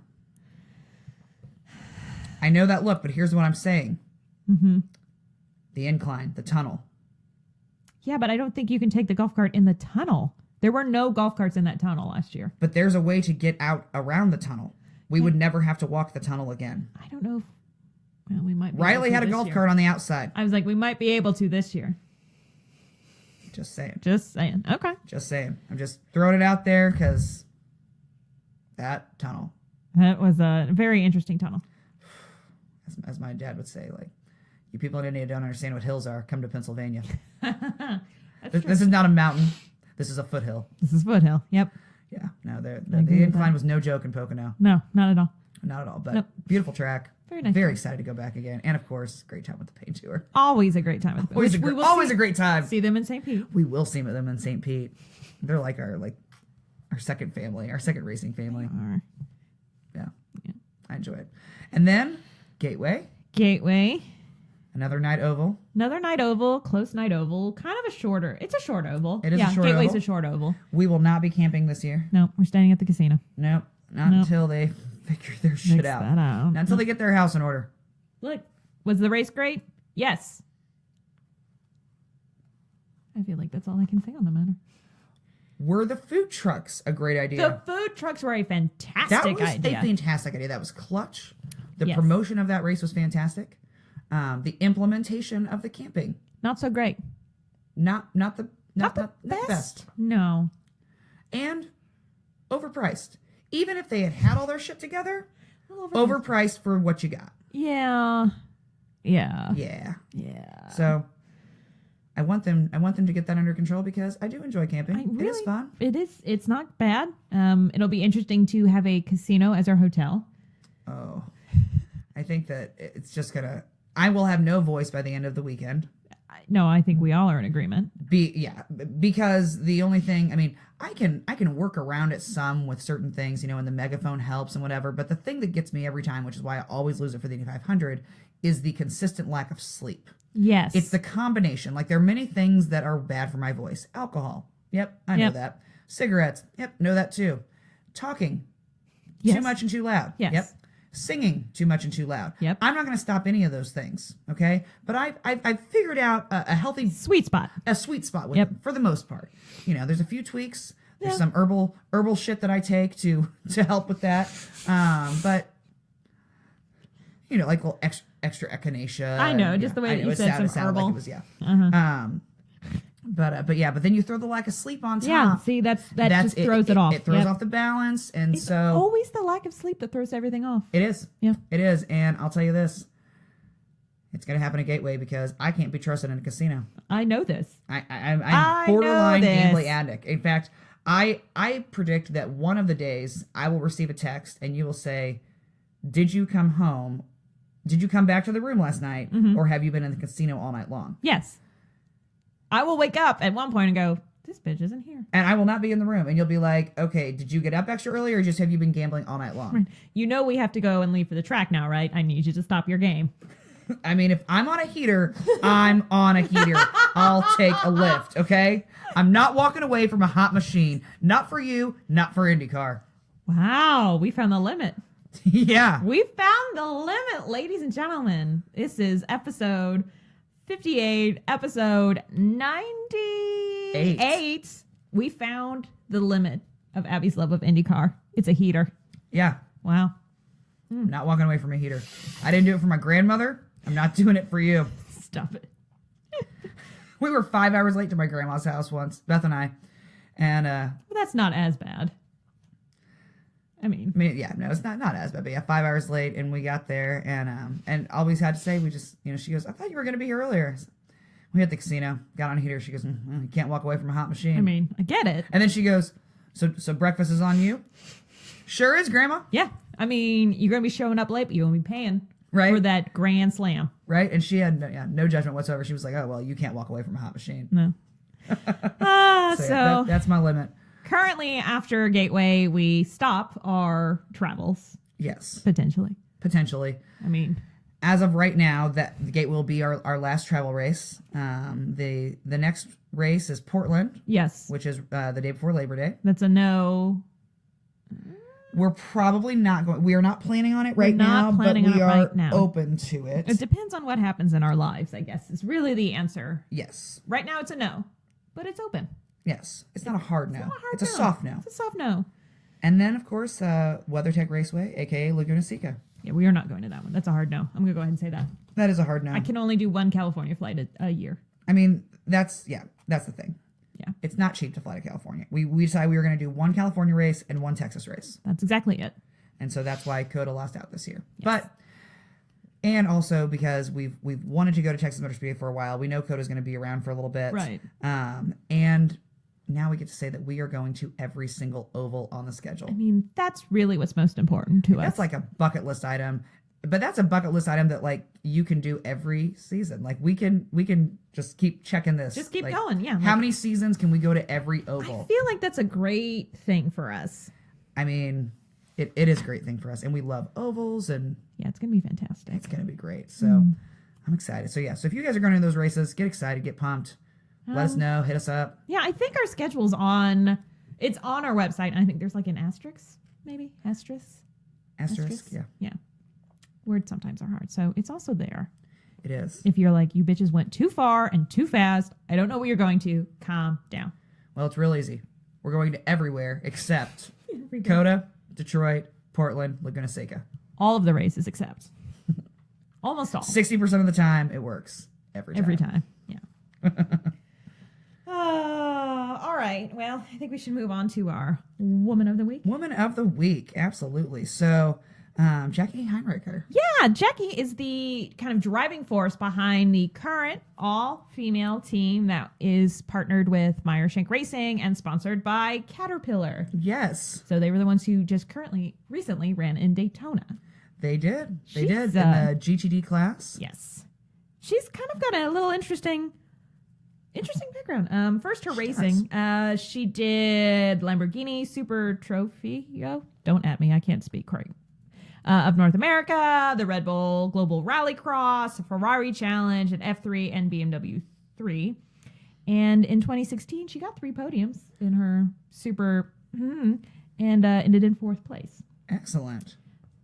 Speaker 2: I know that look, but here's what I'm saying.
Speaker 3: Mm-hmm.
Speaker 2: The incline, the tunnel.
Speaker 3: Yeah, but I don't think you can take the golf cart in the tunnel. There were no golf carts in that tunnel last year.
Speaker 2: But there's a way to get out around the tunnel. We would never have to walk the tunnel again.
Speaker 3: I don't know if we might be
Speaker 2: Riley
Speaker 3: able to
Speaker 2: had a
Speaker 3: this
Speaker 2: golf
Speaker 3: year.
Speaker 2: cart on the outside.
Speaker 3: I was like, we might be able to this year.
Speaker 2: Just saying.
Speaker 3: Just saying. Okay.
Speaker 2: Just saying. I'm just throwing it out there because that tunnel,
Speaker 3: That was a very interesting tunnel.
Speaker 2: as my dad would say, like, you people in India don't understand what hills are. Come to Pennsylvania. This is not a mountain. This is a foothill.
Speaker 3: This is Foothill. Yep.
Speaker 2: Yeah. No, the
Speaker 3: agree with
Speaker 2: incline
Speaker 3: that.
Speaker 2: was no joke in Pocono.
Speaker 3: No, not at all.
Speaker 2: Not at all. But
Speaker 3: Nope.
Speaker 2: beautiful track.
Speaker 3: Very nice.
Speaker 2: Very excited to go back again. And of course, great time with the paint tour.
Speaker 3: Always a great time. With
Speaker 2: Always,
Speaker 3: which we will
Speaker 2: always a great time.
Speaker 3: see them in St. Pete.
Speaker 2: We will see them in St. Pete. They're like our second family, our second racing family. Yeah. I enjoy it. And then Gateway, another night oval.
Speaker 3: Another night oval, close night oval, kind of a shorter. It's a short oval.
Speaker 2: It is a short
Speaker 3: Gateway's
Speaker 2: oval.
Speaker 3: a short oval.
Speaker 2: We will not be camping this year.
Speaker 3: No, we're staying at the casino.
Speaker 2: Nope. Not
Speaker 3: Nope.
Speaker 2: until they figure their shit
Speaker 3: Fix
Speaker 2: out.
Speaker 3: that out.
Speaker 2: Not until they get their house in order.
Speaker 3: Look, was the race great? Yes. I feel like that's all I can say on the matter.
Speaker 2: Were the food trucks a great
Speaker 3: The
Speaker 2: idea?
Speaker 3: food trucks were a fantastic
Speaker 2: That was
Speaker 3: idea.
Speaker 2: a fantastic idea. That was clutch. The
Speaker 3: Yes.
Speaker 2: promotion of that race was fantastic. The implementation of the camping,
Speaker 3: Not so great.
Speaker 2: not the best.
Speaker 3: No.
Speaker 2: And overpriced. Even if they had all their shit together, overpriced for what you got.
Speaker 3: Yeah. Yeah.
Speaker 2: Yeah. So I want them to get that under control because I do enjoy camping. It is fun.
Speaker 3: It is. It's not bad. It'll be interesting to have a casino as our hotel.
Speaker 2: Oh. I think that it's just gonna I will have no voice by the end of the weekend.
Speaker 3: No, I think we all are in agreement.
Speaker 2: Because the only thing, I mean, I can work around it some with certain things, and the megaphone helps and whatever, but the thing that gets me every time, which is why I always lose it for the Indy 500, is the consistent lack of sleep.
Speaker 3: Yes.
Speaker 2: It's the combination. Like, there are many things that are bad for my voice. Alcohol. Yep, I know that. Cigarettes. Yep, know that too. Talking.
Speaker 3: Yes.
Speaker 2: Too much and too loud.
Speaker 3: Yes.
Speaker 2: Yep. Singing too much and too loud.
Speaker 3: Yep.
Speaker 2: I'm not going to stop any of those things, okay? But I've figured out a healthy
Speaker 3: sweet spot.
Speaker 2: A sweet spot with them, for the most part. There's a few tweaks. There's
Speaker 3: Yeah.
Speaker 2: some herbal shit that I take to help with that. But like little extra echinacea.
Speaker 3: I know, just the way that you said some herbal.
Speaker 2: Like it was, yeah. But then you throw the lack of sleep on top.
Speaker 3: Yeah, see, that just throws it off.
Speaker 2: It throws off the balance, and
Speaker 3: it's
Speaker 2: so
Speaker 3: always the lack of sleep that throws everything off.
Speaker 2: it is.
Speaker 3: Yeah.
Speaker 2: It is, and I'll tell you this: it's going to happen at Gateway because I can't be trusted in a casino.
Speaker 3: I know this.
Speaker 2: I'm borderline
Speaker 3: know this.
Speaker 2: gambling addict. In fact, I predict that one of the days I will receive a text and you will say, "Did you come home? Did you come back to the room last night, or have you been in the casino all night long?"
Speaker 3: Yes. I will wake up at one point and go, this bitch isn't here.
Speaker 2: And I will not be in the room, and you'll be like, "Okay, did you get up extra early, or just have you been gambling all night long?"
Speaker 3: Right. We have to go and leave for the track now, right? I need you to stop your game.
Speaker 2: I mean, if I'm on a heater, I'm on a heater. I'll take a lift, okay? I'm not walking away from a hot machine. Not for you, not for INDYCAR.
Speaker 3: Wow, we found the limit.
Speaker 2: Yeah.
Speaker 3: We found the limit, ladies and gentlemen. This is episode 58, episode 98. We found the limit of Abby's love of INDYCAR. It's a heater.
Speaker 2: Yeah.
Speaker 3: Wow.
Speaker 2: Not walking away from a heater. I didn't do it for my grandmother. I'm not doing it for you.
Speaker 3: Stop it.
Speaker 2: We were 5 hours late to my grandma's house once, Beth and I. And
Speaker 3: Well, that's not as bad. I mean,
Speaker 2: yeah, no, it's not as bad. But yeah, 5 hours late, and we got there, and always had to say, we just, she goes, I thought you were going to be here earlier. We hit the casino, got on a heater. She goes, you can't walk away from a hot machine.
Speaker 3: I mean, I get it.
Speaker 2: And then she goes, so breakfast is on you? Sure is, Grandma.
Speaker 3: Yeah. I mean, you're going to be showing up late, but you won't be paying
Speaker 2: right
Speaker 3: for that grand slam.
Speaker 2: Right? And she had no judgment whatsoever. She was like, oh, well, you can't walk away from a hot machine.
Speaker 3: No.
Speaker 2: So that's my limit.
Speaker 3: Currently, after Gateway, we stop our travels.
Speaker 2: Yes.
Speaker 3: Potentially.
Speaker 2: I mean, as of right now, that the Gate will be our last travel race. The next race is Portland.
Speaker 3: Yes.
Speaker 2: Which is the day before Labor Day.
Speaker 3: That's a no.
Speaker 2: We're probably not going. We are not planning on it right now, but we are open to it.
Speaker 3: It depends on what happens in our lives, I guess, is really the answer.
Speaker 2: Yes.
Speaker 3: Right now, it's a no, but it's open.
Speaker 2: Yes. It's not a hard no. It's
Speaker 3: a
Speaker 2: soft no.
Speaker 3: It's a soft no.
Speaker 2: And then, of course, WeatherTech Raceway, a.k.a. Laguna Seca.
Speaker 3: Yeah, we are not going to that one. That's a hard no. I'm going to go ahead and say that.
Speaker 2: That is a hard no.
Speaker 3: I can only do one California flight a year.
Speaker 2: I mean, that's the thing.
Speaker 3: Yeah.
Speaker 2: It's not cheap to fly to California. We decided we were going to do one California race and one Texas race.
Speaker 3: That's exactly it.
Speaker 2: And so that's why Coda lost out this year.
Speaker 3: Yes.
Speaker 2: And also because we've wanted to go to Texas Motor Speedway for a while. We know Coda's going to be around for a little bit.
Speaker 3: Right.
Speaker 2: And now we get to say that we are going to every single oval on the schedule.
Speaker 3: I mean, that's really what's most important to us.
Speaker 2: That's like a bucket list item. But that's a bucket list item that like you can do every season. Like we can just keep checking this.
Speaker 3: Just keep
Speaker 2: like,
Speaker 3: going. Yeah.
Speaker 2: How many seasons can we go to every oval?
Speaker 3: I feel like that's a great thing for us.
Speaker 2: I mean, it is a great thing for us, and we love ovals, and
Speaker 3: yeah, it's gonna be fantastic.
Speaker 2: It's gonna be great. So I'm excited. So yeah, so if you guys are going to those races, get excited, get pumped. Let us know. Hit us up.
Speaker 3: Yeah, I think our schedule's on. It's on our website, and I think there's like an asterisk, maybe asterisk.
Speaker 2: Yeah.
Speaker 3: Yeah. Words sometimes are hard, so it's also there.
Speaker 2: It is.
Speaker 3: If you're like, you bitches went too far and too fast, I don't know where you're going to, calm down.
Speaker 2: Well, it's real easy. We're going to everywhere except Coda, Detroit, Portland, Laguna Seca.
Speaker 3: All of the races except. Almost all.
Speaker 2: 60% of the time, it works. Every time.
Speaker 3: Yeah. All right. Well, I think we should move on to our Woman of the Week.
Speaker 2: Woman of the Week. Absolutely. So, Jackie Heinricher.
Speaker 3: Yeah, Jackie is the kind of driving force behind the current all-female team that is partnered with Meyer-Shank Racing and sponsored by Caterpillar.
Speaker 2: Yes.
Speaker 3: So they were the ones who just recently ran in Daytona.
Speaker 2: They did. They did in the GTD class.
Speaker 3: Yes. She's kind of got a little interesting background. First, her racing. She did Lamborghini Super Trofeo. Don't at me. I can't speak correct. Of North America, the Red Bull Global Rallycross, the Ferrari Challenge, an F3 and BMW 3. And in 2016, she got 3 podiums in her Super and ended in 4th place.
Speaker 2: Excellent.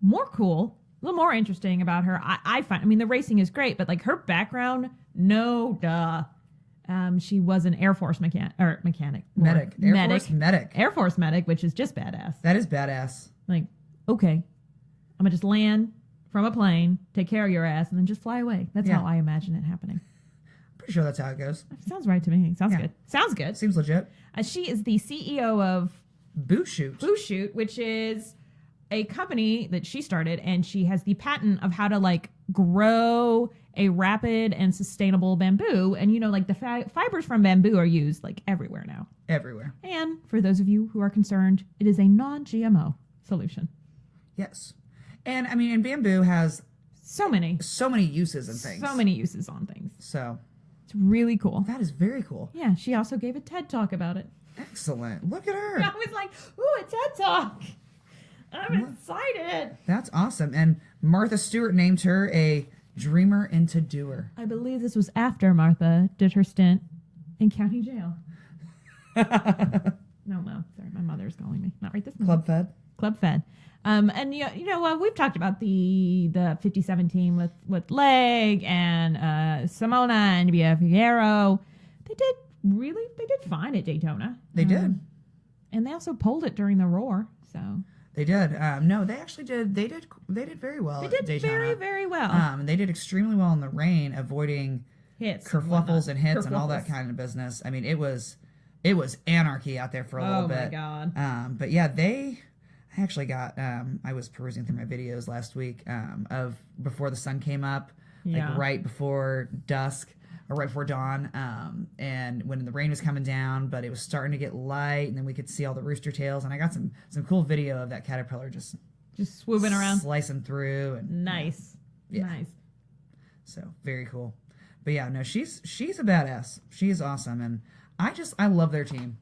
Speaker 3: More cool, a little more interesting about her. I find, I mean, the racing is great, but like her background, no duh. She was an Air Force mechanic. Air Force medic, which is just badass.
Speaker 2: That is badass.
Speaker 3: Like, okay, I'm gonna just land from a plane, take care of your ass, and then just fly away. That's how I imagine it happening.
Speaker 2: Pretty sure that's how it goes.
Speaker 3: Sounds right to me. Sounds good. Sounds good.
Speaker 2: Seems legit.
Speaker 3: She is the CEO of
Speaker 2: Boost Shoot,
Speaker 3: which is a company that she started, and she has the patent of how to like grow a rapid and sustainable bamboo. And you know, like the fibers from bamboo are used like everywhere now.
Speaker 2: Everywhere.
Speaker 3: And for those of you who are concerned, it is a non-GMO solution.
Speaker 2: Yes. And I mean, and bamboo has
Speaker 3: so many
Speaker 2: uses and things.
Speaker 3: So many uses on things.
Speaker 2: So
Speaker 3: it's really cool.
Speaker 2: That is very cool.
Speaker 3: Yeah. She also gave a TED Talk about it.
Speaker 2: Excellent. Look at her.
Speaker 3: I was like, ooh, a TED Talk. I'm excited.
Speaker 2: That's awesome. And Martha Stewart named her a Dreamer into doer.
Speaker 3: I believe this was after Martha did her stint in county jail. No, sorry, my mother's calling me. Not right this minute. Club Fed. And we've talked about the 57 team with Leg and Simona and Bia Figueroa. They did fine at Daytona.
Speaker 2: They did.
Speaker 3: And they also pulled it during the Roar, so.
Speaker 2: They did. No, they actually did. They did very well.
Speaker 3: They did
Speaker 2: at Daytona.
Speaker 3: very, very well.
Speaker 2: They did extremely well in the rain, avoiding
Speaker 3: hits,
Speaker 2: kerfluffles and hits and all that kind of business. I mean, it was anarchy out there for a little bit.
Speaker 3: Oh my god!
Speaker 2: But yeah, I actually got. I was perusing through my videos last week of before the sun came up, like right before dusk. Or right before dawn, and when the rain was coming down, but it was starting to get light, and then we could see all the rooster tails, and I got some cool video of that caterpillar just
Speaker 3: swooping around,
Speaker 2: slicing through, and
Speaker 3: nice.
Speaker 2: So very cool. But yeah, no, she's a badass. She is awesome, and I love their team.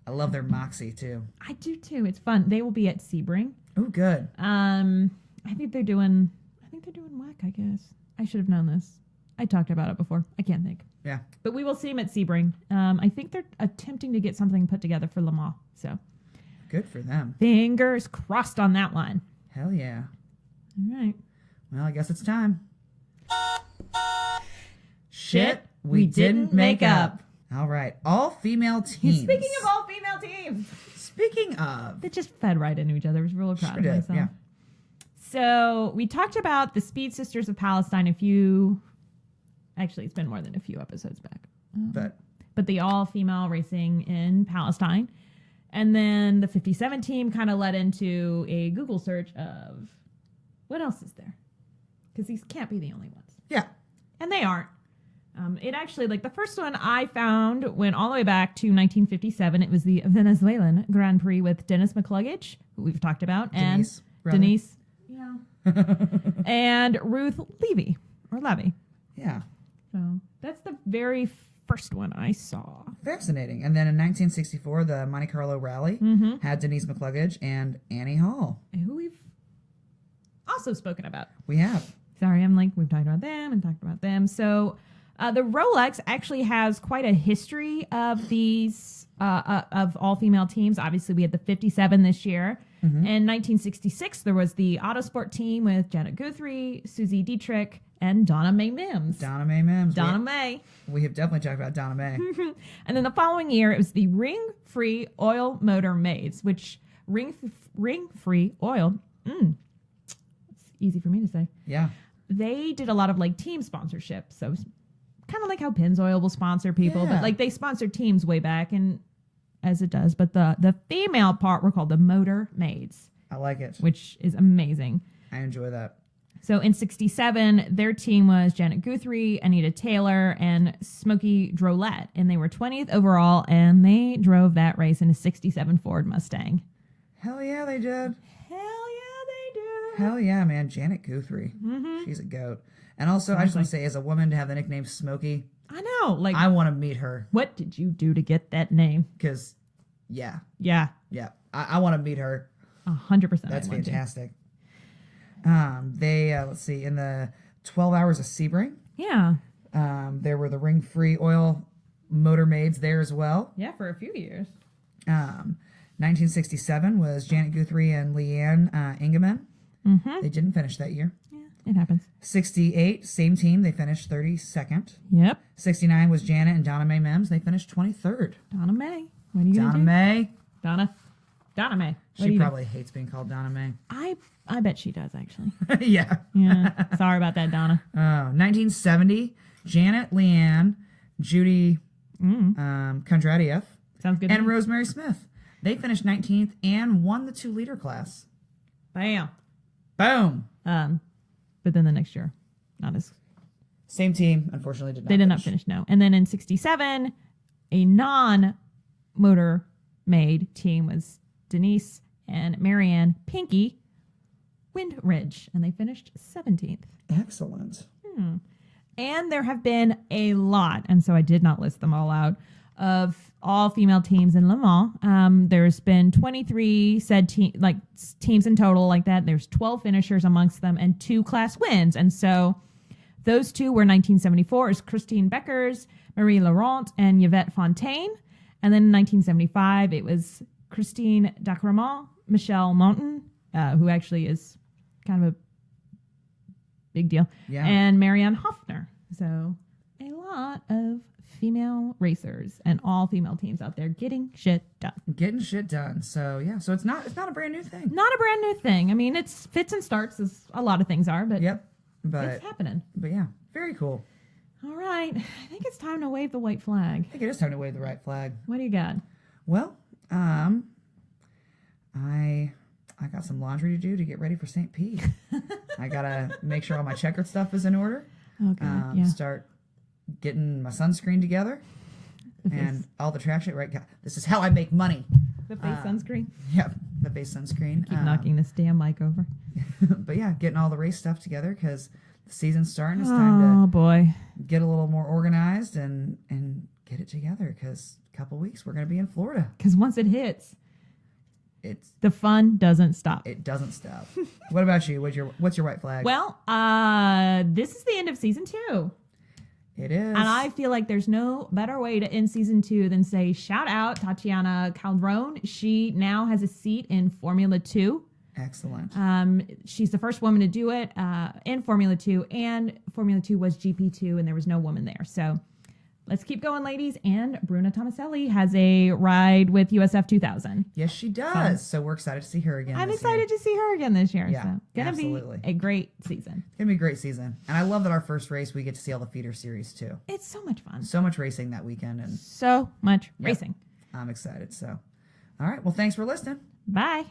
Speaker 2: I love their moxie too.
Speaker 3: I do too. It's fun. They will be at Sebring.
Speaker 2: Oh, good.
Speaker 3: I think they're doing WEC. I guess I should have known this. I talked about it before. I can't think.
Speaker 2: Yeah.
Speaker 3: But we will see him at Sebring. I think they're attempting to get something put together for Le Mans. So
Speaker 2: good for them.
Speaker 3: Fingers crossed on that one.
Speaker 2: Hell yeah.
Speaker 3: All right.
Speaker 2: Well, I guess it's time. Shit we didn't make up. All right. All female teams.
Speaker 3: Speaking of all female teams.
Speaker 2: Speaking of.
Speaker 3: They just fed right into each other. I was really proud of myself.
Speaker 2: Yeah.
Speaker 3: So we talked about the Speed Sisters of Palestine actually, it's been more than a few episodes back. But the all-female racing in Palestine. And then the 57 team kind of led into a Google search of what else is there? Because these can't be the only ones.
Speaker 2: Yeah.
Speaker 3: And they aren't. It actually, like the first one I found went all the way back to 1957. It was the Venezuelan Grand Prix with Dennis McCluggage, who we've talked about. Denise. Yeah. And Ruth Levy.
Speaker 2: Yeah.
Speaker 3: So that's the very first one I saw.
Speaker 2: Fascinating. And then in 1964, the Monte Carlo Rally had Denise McCluggage and Annie Hall,
Speaker 3: who we've also spoken about.
Speaker 2: We have.
Speaker 3: Sorry, we've talked about them. So the Rolex actually has quite a history of these of all-female teams. Obviously, we had the 57 this year. In 1966, there was the Autosport team with Janet Guthrie, Susie Dietrich, and Donna Mae Mims.
Speaker 2: Donna Mae Mims.
Speaker 3: Donna Mae.
Speaker 2: We have definitely talked about Donna Mae.
Speaker 3: And then the following year, it was the ring-free oil motor maids, which ring-free oil, it's easy for me to say.
Speaker 2: Yeah.
Speaker 3: They did a lot of like team sponsorship. So kind of like how Pennzoil will sponsor people, but like they sponsored teams way back, and as it does. But the female part were called the Motor Maids.
Speaker 2: I like it.
Speaker 3: Which is amazing.
Speaker 2: I enjoy that.
Speaker 3: So in 67, their team was Janet Guthrie, Anita Taylor, and Smokey Drolette. And they were 20th overall, and they drove that race in a 67 Ford Mustang.
Speaker 2: Hell yeah, they did.
Speaker 3: Hell
Speaker 2: yeah, man. Janet Guthrie. She's a goat. And also, I just want to say, as a woman, to have the nickname Smokey.
Speaker 3: I know. Like,
Speaker 2: I want to meet her.
Speaker 3: What did you do to get that name?
Speaker 2: Because, yeah. I want to meet her.
Speaker 3: 100%.
Speaker 2: That's fantastic. They, let's see, in the 12 Hours of Sebring.
Speaker 3: Yeah.
Speaker 2: There were the ring-free oil motor maids there as well.
Speaker 3: Yeah, for a few years.
Speaker 2: 1967 was Janet Guthrie and Leanne Ingeman. They didn't finish that year.
Speaker 3: Yeah, it happens.
Speaker 2: 68, same team. They finished 32nd.
Speaker 3: Yep.
Speaker 2: 69 was Janet and Donna Mae Mims. They finished 23rd.
Speaker 3: Donna Mae. What are you going to do? Donna Mae.
Speaker 2: She probably hates being called Donna Mae.
Speaker 3: I bet she does, actually.
Speaker 2: Yeah.
Speaker 3: Sorry about that, Donna.
Speaker 2: 1970, Janet, Leanne, Judy Kondratiev.
Speaker 3: Sounds good.
Speaker 2: And Rosemary Smith. They finished 19th and won the 2-liter class.
Speaker 3: Bam.
Speaker 2: Boom.
Speaker 3: But then the next year, not as...
Speaker 2: Same team, unfortunately, did not
Speaker 3: They did not finish, no. And then in 67, a non-motor maid team was Denise and Marianne Pinky Windridge, and they finished 17th.
Speaker 2: Excellent.
Speaker 3: And there have been a lot, and so I did not list them all out, of all female teams in Le Mans. There's been 23 teams in total like that. There's 12 finishers amongst them and 2 class wins. And so those 2 were 1974 is Christine Beckers, Marie Laurent, and Yvette Fontaine. And then in 1975, it was Christine Dacremont, Michelle Monton, who actually is kind of a big deal, and Marianne Hoffner. So a lot of female racers and all female teams out there getting shit done. So yeah, so it's not a brand new thing. Not a brand new thing. I mean, it's fits and starts as a lot of things are, but it's happening.
Speaker 2: But yeah, very cool.
Speaker 3: All right, I think it's time to wave the white flag.
Speaker 2: I think it is time to wave the right flag.
Speaker 3: What do you got?
Speaker 2: Well, I got some laundry to do to get ready for St. Pete. I gotta make sure all my checkered stuff is in order.
Speaker 3: Okay.
Speaker 2: Start getting my sunscreen together and all the track shit. Right, this is how I make money.
Speaker 3: The face sunscreen.
Speaker 2: Yep, the face sunscreen.
Speaker 3: Keep knocking this damn mic over.
Speaker 2: But yeah, getting all the race stuff together because the season's starting. It's time to get a little more organized and get it together because a couple weeks we're gonna be in Florida.
Speaker 3: Because once it hits, the fun doesn't stop.
Speaker 2: It doesn't stop. What about you? What's your white flag?
Speaker 3: Well, this is the end of season 2.
Speaker 2: It is.
Speaker 3: And I feel like there's no better way to end season 2 than say, shout out Tatiana Calderon. She now has a seat in Formula 2.
Speaker 2: Excellent.
Speaker 3: She's the first woman to do it in Formula 2. And Formula 2 was GP2 and there was no woman there. So let's keep going, ladies. And Bruna Tomaselli has a ride with USF 2000.
Speaker 2: Yes, she does. So we're excited to see her again.
Speaker 3: I'm excited to see her again this year.
Speaker 2: Yeah,
Speaker 3: so gonna be a great season.
Speaker 2: It's gonna be a great season. And I love that our first race we get to see all the feeder series too.
Speaker 3: It's so much fun.
Speaker 2: So much racing that weekend and
Speaker 3: so much racing.
Speaker 2: I'm excited. So all right. Well, thanks for listening.
Speaker 3: Bye.